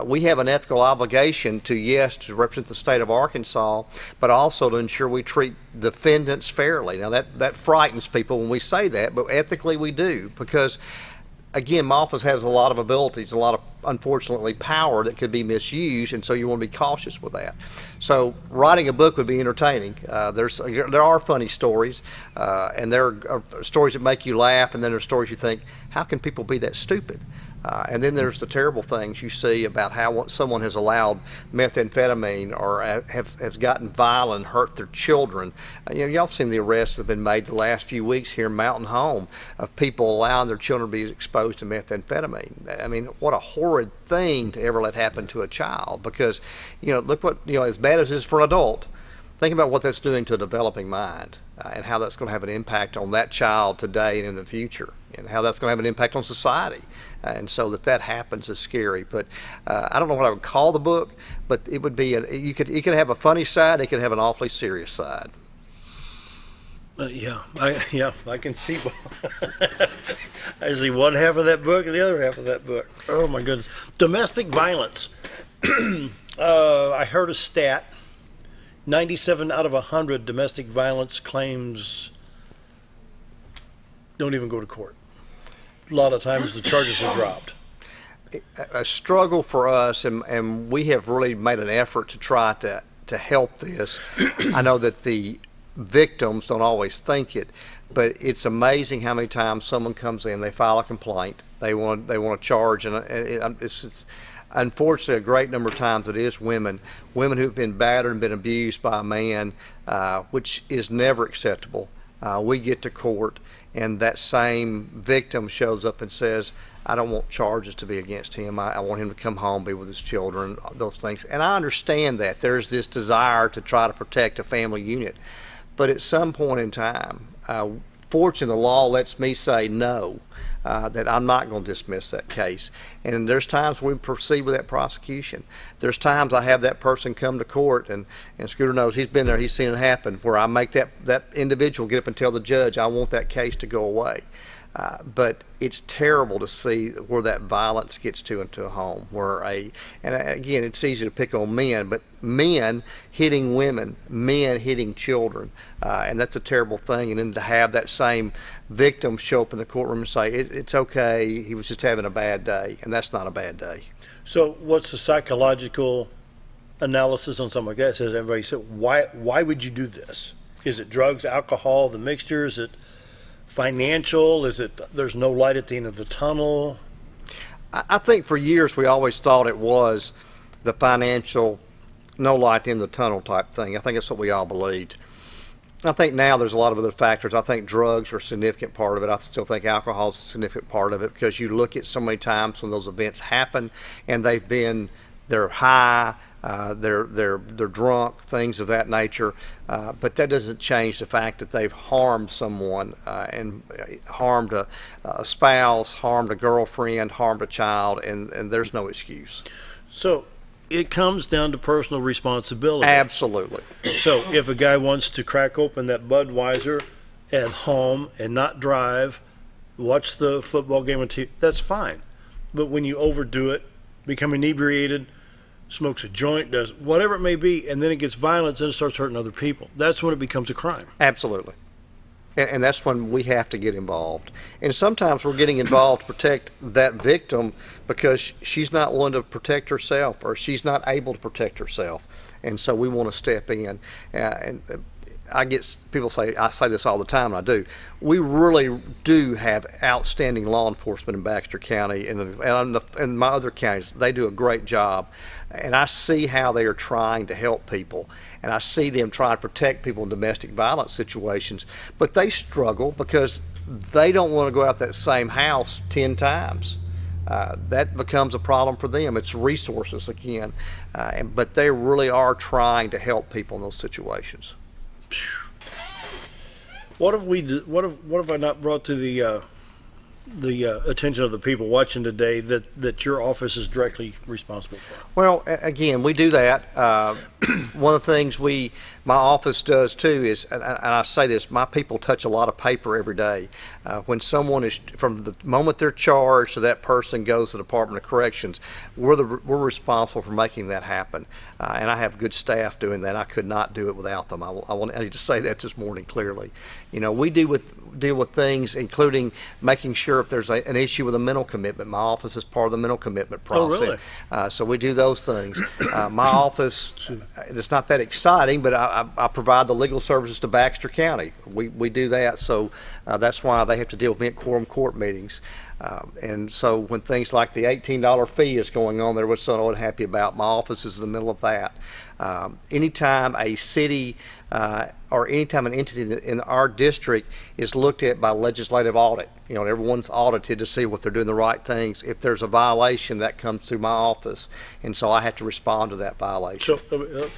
We have an ethical obligation to represent the state of Arkansas, but also to ensure we treat defendants fairly. Now that frightens people when we say that, but ethically we do, because again, my office has a lot of abilities, a lot of, unfortunately, power that could be misused, and so you want to be cautious with that. So writing a book would be entertaining. There are funny stories, and there are stories that make you laugh, and then there are stories you think, how can people be that stupid? And then there's the terrible things you see about how someone has allowed methamphetamine or has gotten violent and hurt their children. Y'all have seen the arrests that have been made the last few weeks here in Mountain Home of people allowing their children to be exposed to methamphetamine. I mean, what a horrid thing to ever let happen to a child, because, look what, as bad as it is for an adult, think about what that's doing to a developing mind, and how that's going to have an impact on that child today and in the future, and how that's going to have an impact on society. And so that happens is scary. But I don't know what I would call the book, but it would be it could have a funny side, it could have an awfully serious side. I can see. I see one half of that book and the other half of that book. Oh my goodness, domestic violence. I heard a stat: 97 out of 100 domestic violence claims don't even go to court. A lot of times the charges are dropped. A struggle for us, and we have really made an effort to try to help this. I know that the victims don't always think it, but it's amazing how many times someone comes in, they file a complaint, they want to charge, and it's unfortunately a great number of times it is women who've been battered and been abused by a man, which is never acceptable. We get to court, and that same victim shows up and says, I don't want charges to be against him. I want him to come home, be with his children, those things. And I understand that. There's this desire to try to protect a family unit. But at some point in time, fortunately, the law lets me say no, that I'm not going to dismiss that case. And there's times we proceed with that prosecution. There's times I have that person come to court, and Scooter knows, he's been there, he's seen it happen, where I make that individual get up and tell the judge, I want that case to go away. But it's terrible to see where that violence gets into a home, and again, it's easy to pick on men, but men hitting women, men hitting children, and that's a terrible thing. And then to have that same victim show up in the courtroom and say, it's okay, he was just having a bad day, and that's not a bad day. So what's the psychological analysis on something like that? Says everybody said, why would you do this? Is it drugs, alcohol, the mixture? Is it financial? Is it there's no light at the end of the tunnel? I think for years we always thought it was the financial, no light in the tunnel type thing. I think that's what we all believed. I think now there's a lot of other factors. I think drugs are a significant part of it. I still think alcohol is a significant part of it, because you look at so many times when those events happen and they're high, they're drunk, things of that nature, but that doesn't change the fact that they've harmed someone, and harmed a spouse, harmed a girlfriend, harmed a child, and there's no excuse. So it comes down to personal responsibility. Absolutely. So if a guy wants to crack open that Budweiser at home and not drive, watch the football game on TV, that's fine. But when you overdo it, become inebriated, smokes a joint, does whatever it may be, and then it gets violent and it starts hurting other people, that's when it becomes a crime. Absolutely. And that's when we have to get involved. And sometimes we're getting involved to protect that victim because she's not willing to protect herself, or she's not able to protect herself. And so we want to step in. And I get people say, I say this all the time, and I do. We really do have outstanding law enforcement in Baxter County and my other counties. They do a great job. And I see how they are trying to help people. And I see them trying to protect people in domestic violence situations. But they struggle because they don't want to go out that same house 10 times. That becomes a problem for them. It's resources again. But they really are trying to help people in those situations. What have I not brought to the attention of the people watching today that your office is directly responsible for? Well, again, we do that. One of the things my office does too is, and I say this, my people touch a lot of paper every day. When someone is, from the moment they're charged to that person goes to the Department of Corrections, we're responsible for making that happen. And I have good staff doing that. I could not do it without them. I need to say that this morning clearly. We deal with things including making sure if there's an issue with a mental commitment. My office is part of the mental commitment process. Oh, really? So we do those things. My office, it's not that exciting, but I provide the legal services to Baxter County. We do that, so that's why they have to deal with me at quorum court meetings. And so when things like the $18 fee is going on there, which I'm not happy about, my office is in the middle of that. Anytime a city or anytime an entity in our district is looked at by legislative audit, everyone's audited to see what they're doing the right things. If there's a violation, that comes through my office, and so I have to respond to that violation. So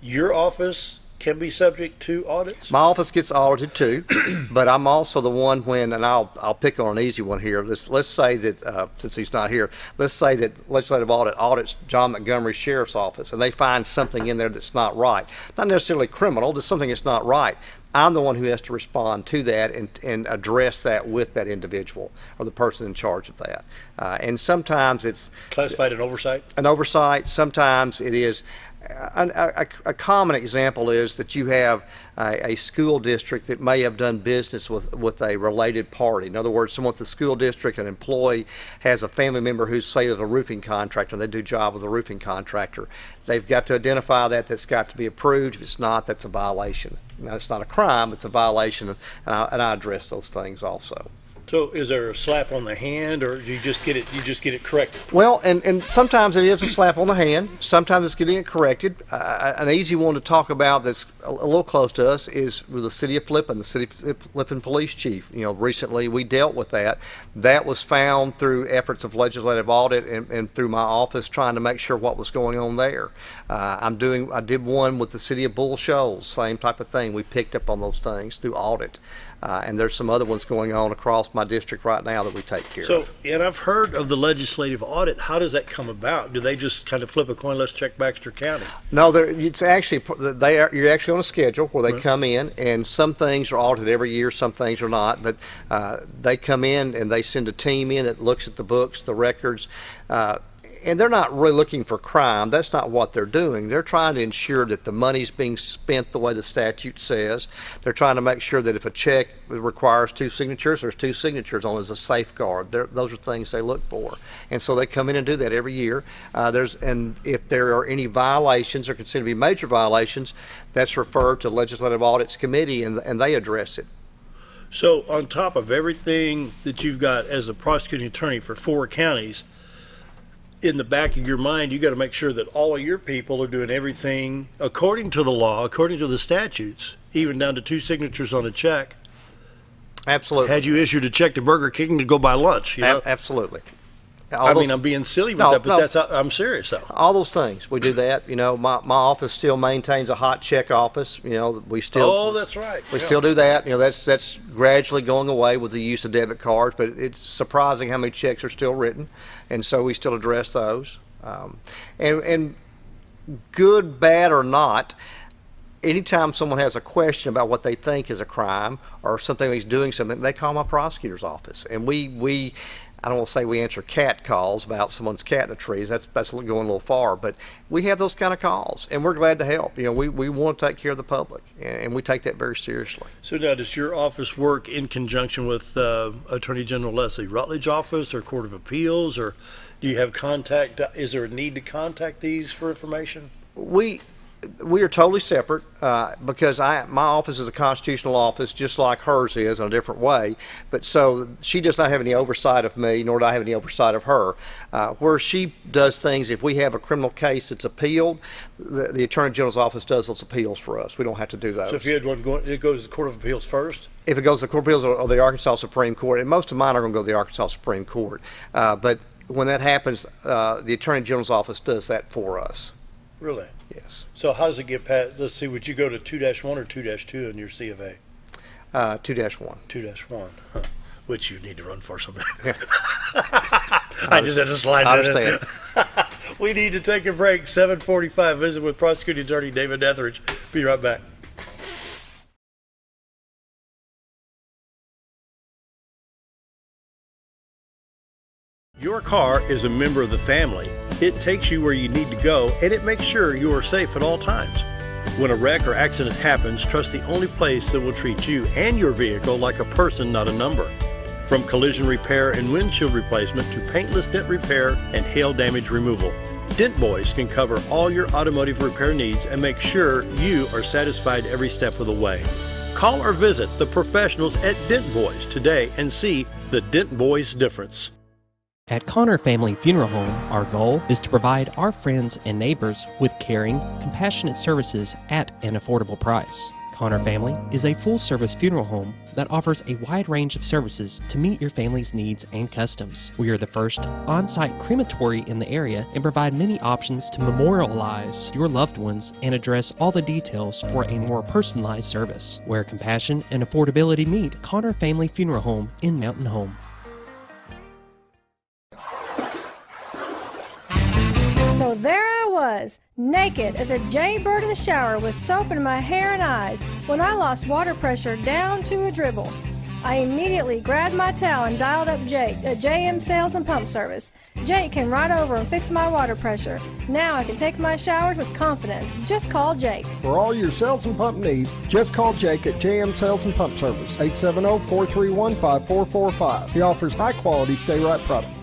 your office can be subject to audits? My office gets audited too, but I'm also the one and I'll pick on an easy one here. Let's say that, since he's not here, let's say that legislative audit audits John Montgomery Sheriff's Office, and they find something in there that's not right. Not necessarily criminal, just something that's not right. I'm the one who has to respond to that and address that with that individual or the person in charge of that. And sometimes it's classified an oversight. An oversight. Sometimes it is. A common example is that you have a school district that may have done business with a related party. In other words, someone at the school district, an employee, has a family member who's, say, a roofing contractor, and they do a job with a roofing contractor. They've got to identify that's got to be approved. If it's not, that's a violation. Now, it's not a crime, it's a violation, and I address those things also. So is there a slap on the hand, or do you just get it corrected? Well, and sometimes it is a slap on the hand. Sometimes it's getting it corrected. An easy one to talk about that's a little close to us is with the city of Flippin, the city of Flippin police chief. Recently we dealt with that. That was found through efforts of legislative audit and through my office trying to make sure what was going on there. I did one with the city of Bull Shoals, same type of thing. We picked up on those things through audit. And there's some other ones going on across my district right now that we take care of. And I've heard of the legislative audit. How does that come about? Do they just kind of flip a coin, let's check Baxter County? No, it's actually, you're actually on a schedule where they come in, and some things are audited every year, some things are not, but they come in and they send a team in that looks at the books, the records, and they're not really looking for crime. That's not what they're doing. They're trying to ensure that the money's being spent the way the statute says. They're trying to make sure that if a check requires 2 signatures, there's 2 signatures on it as a safeguard. Those are things they look for. And so they come in and do that every year. And if there are any violations or considered to be major violations, that's referred to Legislative Audits Committee, and they address it. So on top of everything that you've got as a prosecuting attorney for 4 counties, in the back of your mind, you got to make sure that all of your people are doing everything according to the law, according to the statutes, even down to 2 signatures on a check. Absolutely. Had you issued a check to Burger King to go buy lunch, Absolutely. I'm being silly with that, but I'm serious though. All those things, we do that. My office still maintains a hot check office. We still. Oh, that's right. We still do that. That's gradually going away with the use of debit cards, but it's surprising how many checks are still written, and so we still address those. And good, bad, or not, anytime someone has a question about what they think is a crime or something he's doing something, they call my prosecutor's office, and we I don't want to say we answer cat calls about someone's cat in the trees. That's going a little far, but we have those kind of calls, and we're glad to help. You know, we want to take care of the public, and we take that very seriously. So now, does your office work in conjunction with Attorney General Leslie Rutledge office or Court of Appeals, or do you have contact? Is there a need to contact these for information? We are totally separate because my office is a constitutional office, just like hers is, in a different way. But so she does not have any oversight of me, nor do I have any oversight of her. Where she does things, if we have a criminal case that's appealed, the Attorney General's office does those appeals for us. We don't have to do those. So if you had one going, it goes to the Court of Appeals first? If it goes to the Court of Appeals or the Arkansas Supreme Court, and most of mine are going to go to the Arkansas Supreme Court. But when that happens, the Attorney General's office does that for us. Really? Yes. So how does it get past? Let's see. Would you go to 2-1 or 2-2 in your C of A? 2-1. 2-1. Huh. Which you need to run for someday. I just had to slide that in. I understand. We need to take a break. 7:45. Visit with Prosecuting Attorney David Ethredge. Be right back. Your car is a member of the family. It takes you where you need to go, and it makes sure you are safe at all times. When a wreck or accident happens, trust the only place that will treat you and your vehicle like a person, not a number. From collision repair and windshield replacement to paintless dent repair and hail damage removal, Dent Boys can cover all your automotive repair needs and make sure you are satisfied every step of the way. Call or visit the professionals at Dent Boys today and see the Dent Boys difference. At Connor Family Funeral Home, our goal is to provide our friends and neighbors with caring, compassionate services at an affordable price. Connor Family is a full-service funeral home that offers a wide range of services to meet your family's needs and customs. We are the first on-site crematory in the area and provide many options to memorialize your loved ones and address all the details for a more personalized service. Where compassion and affordability meet, Connor Family Funeral Home in Mountain Home. So there I was, naked as a jaybird in the shower with soap in my hair and eyes when I lost water pressure down to a dribble. I immediately grabbed my towel and dialed up Jake at JM Sales and Pump Service. Jake came right over and fixed my water pressure. Now I can take my showers with confidence. Just call Jake. For all your sales and pump needs, just call Jake at JM Sales and Pump Service, 870-431-5445. He offers high-quality stay-right product.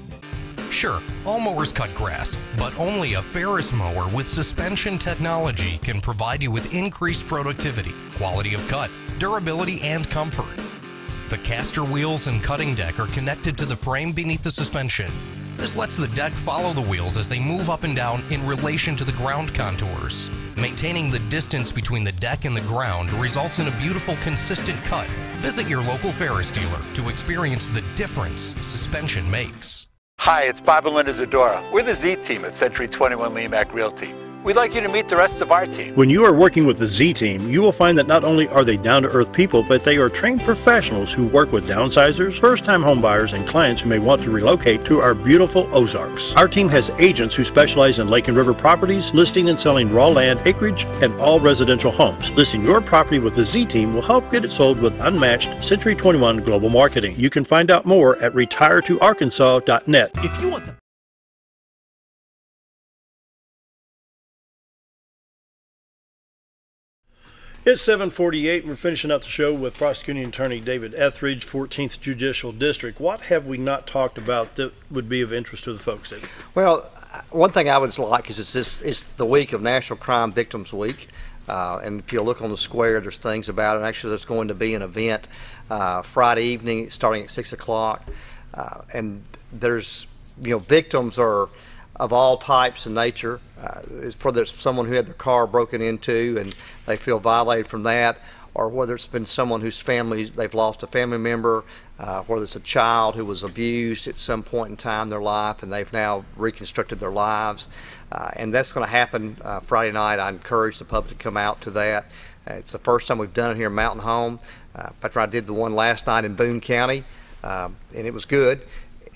Sure, all mowers cut grass, but only a Ferris mower with suspension technology can provide you with increased productivity, quality of cut, durability, and comfort. The caster wheels and cutting deck are connected to the frame beneath the suspension. This lets the deck follow the wheels as they move up and down in relation to the ground contours. Maintaining the distance between the deck and the ground results in a beautiful, consistent cut. Visit your local Ferris dealer to experience the difference suspension makes. Hi, it's Bob and Linda Zadora. We're the Z team at Century 21 Lemac Realty. We'd like you to meet the rest of our team. When you are working with the Z Team, you will find that not only are they down-to-earth people, but they are trained professionals who work with downsizers, first-time homebuyers, and clients who may want to relocate to our beautiful Ozarks. Our team has agents who specialize in lake and river properties, listing and selling raw land, acreage, and all residential homes. Listing your property with the Z Team will help get it sold with unmatched Century 21 global marketing. You can find out more at retiretoarkansas.net. If you want the It's 7:48, and we're finishing up the show with Prosecuting Attorney David Ethredge, 14th Judicial District. What have we not talked about that would be of interest to the folks, David? Well, one thing I would like is it's the week of National Crime Victims Week. And if you look on the square, there's things about it. Actually, there's going to be an event Friday evening starting at 6 o'clock. And there's, victims are of all types and nature. For there's someone who had their car broken into and they feel violated from that, or whether it's been someone whose family, they've lost a family member, whether it's a child who was abused at some point in time in their life and they've now reconstructed their lives. And that's going to happen Friday night. I encourage the public to come out to that. It's the first time we've done it here in Mountain Home. After I did the one last night in Boone County, and it was good.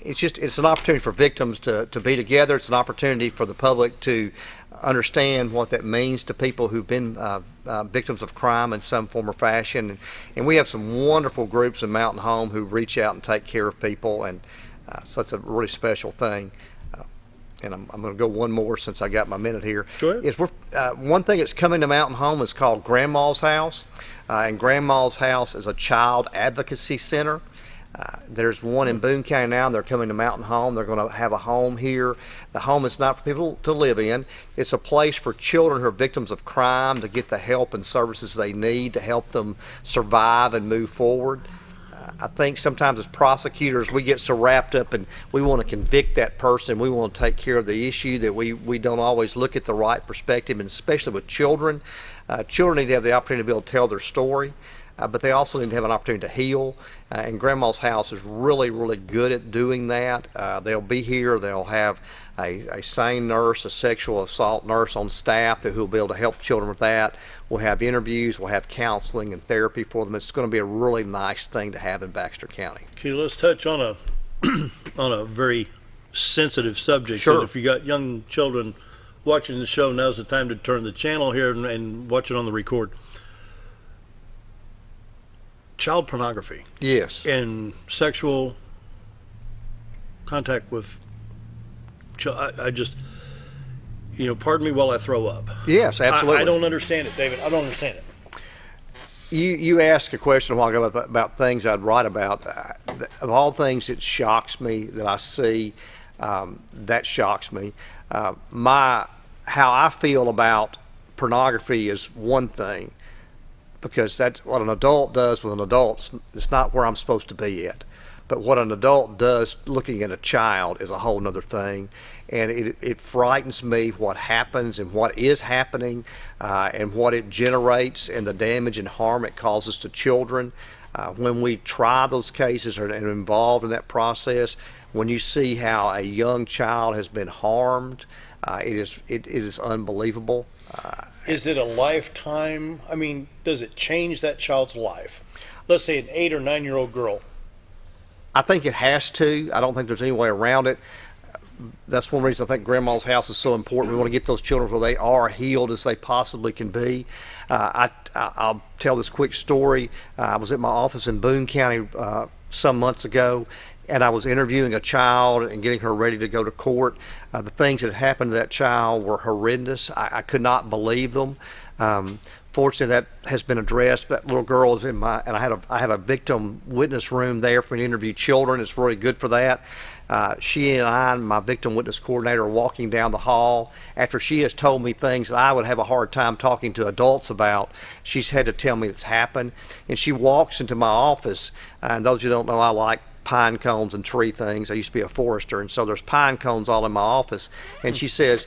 It's an opportunity for victims to be together. It's an opportunity for the public to understand what that means to people who've been victims of crime in some form or fashion. And we have some wonderful groups in Mountain Home who reach out and take care of people. And So that's a really special thing. And I'm going to go one more since I got my minute here. Go ahead. Is one thing that's coming to Mountain Home is called Grandma's House. And Grandma's House is a child advocacy center. There's one in Boone County now, and they're coming to Mountain Home. They're going to have a home here. The home is not for people to live in. It's a place for children who are victims of crime to get the help and services they need to help them survive and move forward. I think sometimes as prosecutors we get so wrapped up and we want to convict that person. We want to take care of the issue that we don't always look at the right perspective, and especially with children. Children need to have the opportunity to be able to tell their story. But they also need to have an opportunity to heal, and Grandma's House is really, really good at doing that. They'll be here. They'll have a SANE nurse, a sexual assault nurse on staff who will be able to help children with that. We'll have interviews. We'll have counseling and therapy for them. It's going to be a really nice thing to have in Baxter County. Okay, let's touch on a on a very sensitive subject. Sure. And if you got young children watching the show, now's the time to turn the channel here and watch it on the record. Child pornography. Yes. And sexual contact with I just, pardon me while I throw up. Yes, absolutely. I don't understand it, David. I don't understand it. You asked a question a while ago about things I'd write about. Of all things, it shocks me that I see. That shocks me. How I feel about pornography is one thing, because that's what an adult does with an adult. It's not where I'm supposed to be yet. But what an adult does looking at a child is a whole nother thing. And it frightens me what happens and what is happening and what it generates and the damage and harm it causes to children. When we try those cases and are involved in that process, when you see how a young child has been harmed, it is unbelievable. Is it a lifetime? I mean, does it change that child's life? Let's say an 8 or 9 year old girl. I think it has to. I don't think there's any way around it. That's one reason I think Grandma's House is so important. We want to get those children where they are healed as they possibly can be. I'll tell this quick story. I was at my office in Boone County some months ago, and I was interviewing a child and getting her ready to go to court. The things that happened to that child were horrendous. I could not believe them. Fortunately, that has been addressed. That little girl is in and I have a victim witness room there for me to interview children. It's really good for that. She and I, my victim witness coordinator, are walking down the hall after she has told me things that I would have a hard time talking to adults about. She's had to tell me it's happened, and she walks into my office. And those who don't know, I like pine cones and tree things. I used to be a forester, and so there's pine cones all in my office. And she says,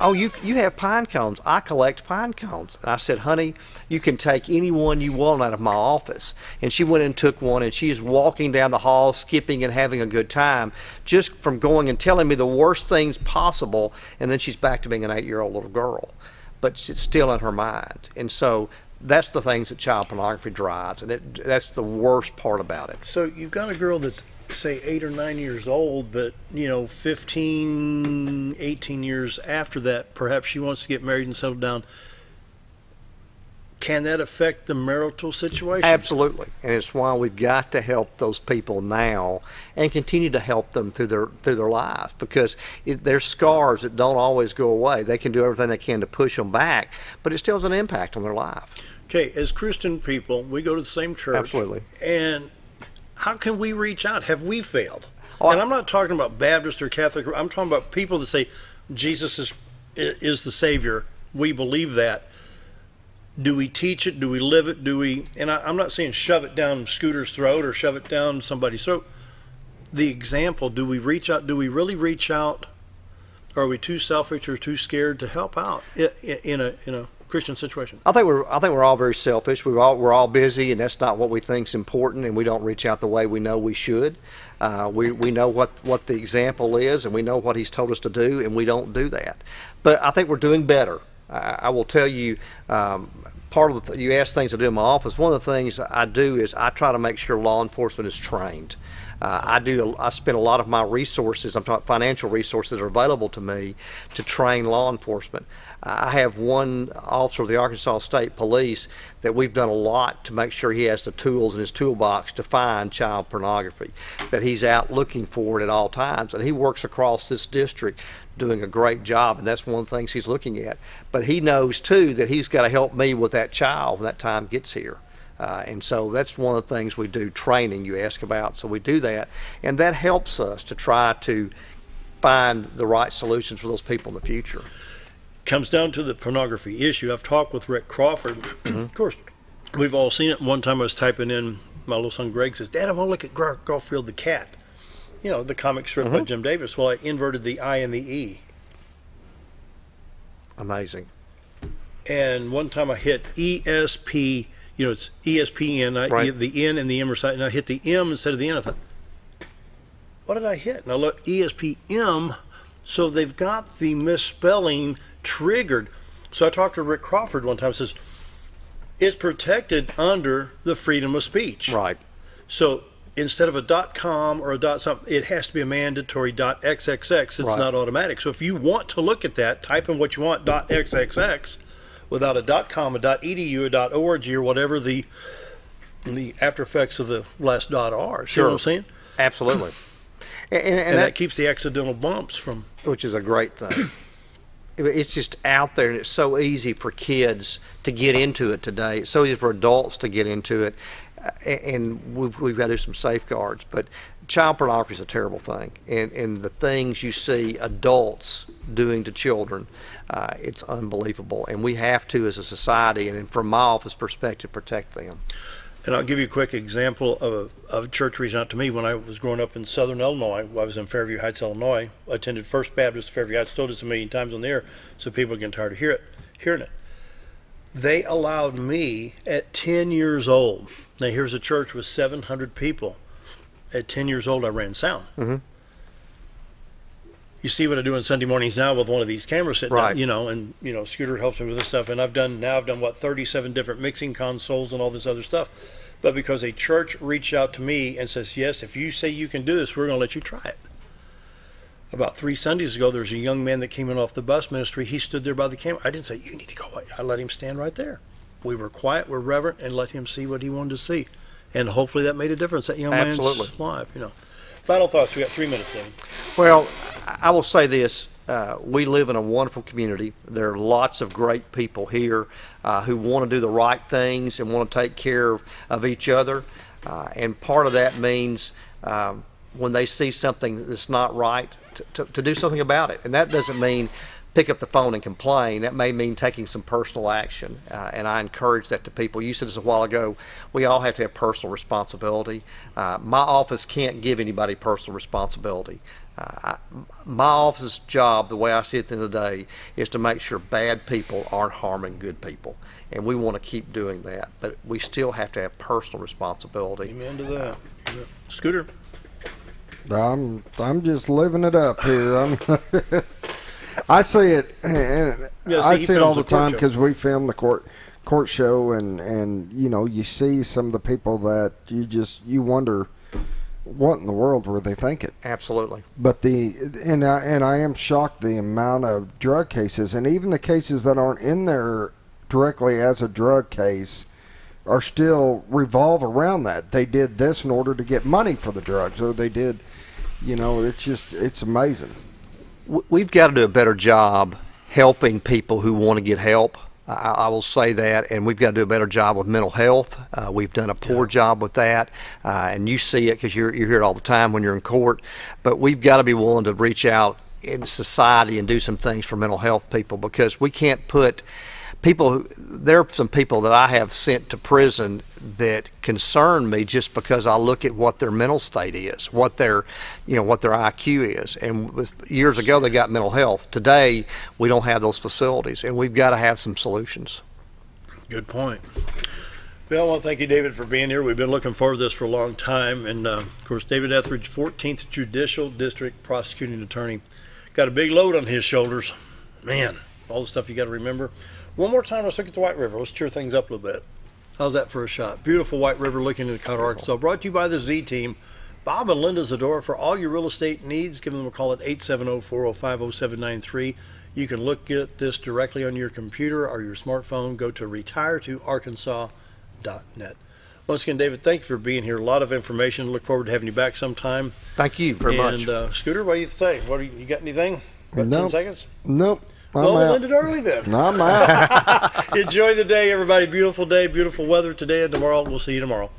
"Oh, you have pine cones. I collect pine cones." And I said, "Honey, you can take any one you want out of my office." And she went and took one, and she is walking down the hall, skipping and having a good time, just from going and telling me the worst things possible. And then she's back to being an 8-year-old little girl, but it's still in her mind. And so that's the things that child pornography drives, and that's the worst part about it. So you've got a girl that's, say, 8 or 9 years old, but 15, 18 years after that, perhaps she wants to get married and settle down. Can that affect the marital situation? Absolutely, and it's why we've got to help those people now and continue to help them through their life, because there's scars that don't always go away. They can do everything they can to push them back, but it still has an impact on their life. Okay, as Christian people, we go to the same church. Absolutely. And how can we reach out? Have we failed? And I'm not talking about Baptist or Catholic. I'm talking about people that say Jesus is the Savior. We believe that. Do we teach it? Do we live it? And I'm not saying shove it down Scooter's throat or shove it down somebody's throat. The example, do we reach out? Do we really reach out? Or are we too selfish or too scared to help out in a Christian situation? I think we're all very selfish. We're all busy, and that's not what we think's important, and we don't reach out the way we know we should. We know what the example is, and we know what He's told us to do, and we don't do that. But I think we're doing better. I will tell you, part of you asked things I do in my office. One of the things I do is I try to make sure law enforcement is trained. I spend a lot of my resources, I'm talking financial resources, that are available to me to train law enforcement. I have one officer of the Arkansas State Police that we've done a lot to make sure he has the tools in his toolbox to find child pornography, that he's out looking for it at all times, and he works across this district doing a great job, and that's one of the things he's looking at. But he knows too that he's got to help me with that child when that time gets here. And so that's one of the things we do, training you ask about. So we do that, and that helps us to try to find the right solutions for those people in the future. Comes down to the pornography issue. I've talked with Rick Crawford. Of course, we've all seen it. One time I was typing in, my little son Greg says, "Dad, I want to look at Garfield the cat." You know, the comic strip by Jim Davis. Well, I inverted the I and the E. Amazing. And one time I hit ESP, you know, it's ESPN, Right. the N and the M are side, and I hit the M instead of the N. I thought, what did I hit? And I look, ESPM, so they've got the misspelling triggered. So I talked to Rick Crawford one time, says, it's protected under the freedom of speech. Right. So instead of a .com or a .something, it has to be a mandatory .xxx. It's Right. not automatic. So if you want to look at that, type in what you want, .xxx, without a .com, a .edu, a .org, or whatever the after effects of the last dot are. See what I'm saying? Absolutely. And that keeps the accidental bumps from... Which is a great thing. It's just out there, and it's so easy for kids to get into it today. It's so easy for adults to get into it, and we've got to do some safeguards. But child pornography is a terrible thing, and the things you see adults doing to children, it's unbelievable. And we have to, as a society, and from my office perspective, protect them. And I'll give you a quick example of a church reaching out to me when I was growing up in southern Illinois. I was in Fairview Heights, Illinois. I attended First Baptist Fairview Heights, told this a million times on the air, so people are getting tired of hearing it. They allowed me at 10 years old. Now here's a church with 700 people. At 10 years old, I ran sound. Mm-hmm. You see what I do on Sunday mornings now with one of these cameras sitting Right. down, you know, and you know, Scooter helps me with this stuff, and I've done what, 37 different mixing consoles and all this other stuff. But because a church reached out to me and says, yes, if you say you can do this, we're going to let you try it. About 3 Sundays ago, there was a young man that came in off the bus ministry. He stood there by the camera. I didn't say, you need to go away. I let him stand right there. We were quiet, we're reverent, and let him see what he wanted to see. And hopefully that made a difference. That young Absolutely. man's life, you know. Final thoughts. We got 3 minutes, Danny. Well, I will say this. We live in a wonderful community. There are lots of great people here who want to do the right things and want to take care of each other. And part of that means when they see something that's not right, to do something about it. And that doesn't mean pick up the phone and complain. That may mean taking some personal action. And I encourage that to people. You said this a while ago. We all have to have personal responsibility. My office can't give anybody personal responsibility. My office's job, the way I see it at the end of the day, is to make sure bad people aren't harming good people, and we want to keep doing that. But we still have to have personal responsibility. Amen to that. Scooter. I'm just living it up here. I see it, and I see it all the time because we film the court show, and you know, you see some of the people that you wonder what in the world were they thinking. Absolutely. But and I am shocked the amount of drug cases, and even the cases that aren't in there directly as a drug case are still revolve around that. They did this in order to get money for the drugs, or they did, you know, it's amazing. We've got to do a better job helping people who want to get help. I will say that, and we've got to do a better job with mental health. We've done a poor job with that, and you see it because you hear it all the time when you're in court. But we've got to be willing to reach out in society and do some things for mental health people, because we can't put people. There are some people that I have sent to prison that concern me just because I look at what their mental state is, what their IQ is. And years ago they got mental health. Today we don't have those facilities, and we've got to have some solutions. Good point. Well, I want to thank you, David, for being here. We've been looking forward to this for a long time. And, of course, David Ethredge, 14th Judicial District Prosecuting Attorney. Got a big load on his shoulders. Man, all the stuff you got to remember. One more time, let's look at the White River. Let's cheer things up a little bit. How's that for a shot? Beautiful White River looking into Colorado, Arkansas. Brought to you by the Z Team. Bob and Linda Zadora for all your real estate needs. Give them a call at 870-405-0793. You can look at this directly on your computer or your smartphone. Go to retiretoarkansas.net. Once again, David, thank you for being here. A lot of information. Look forward to having you back sometime. Thank you very much. And Scooter, what do you think? You got anything? About 10 seconds? Nope. Well, we'll end it early then. I'm out. Enjoy the day, everybody. Beautiful day, beautiful weather today and tomorrow. We'll see you tomorrow.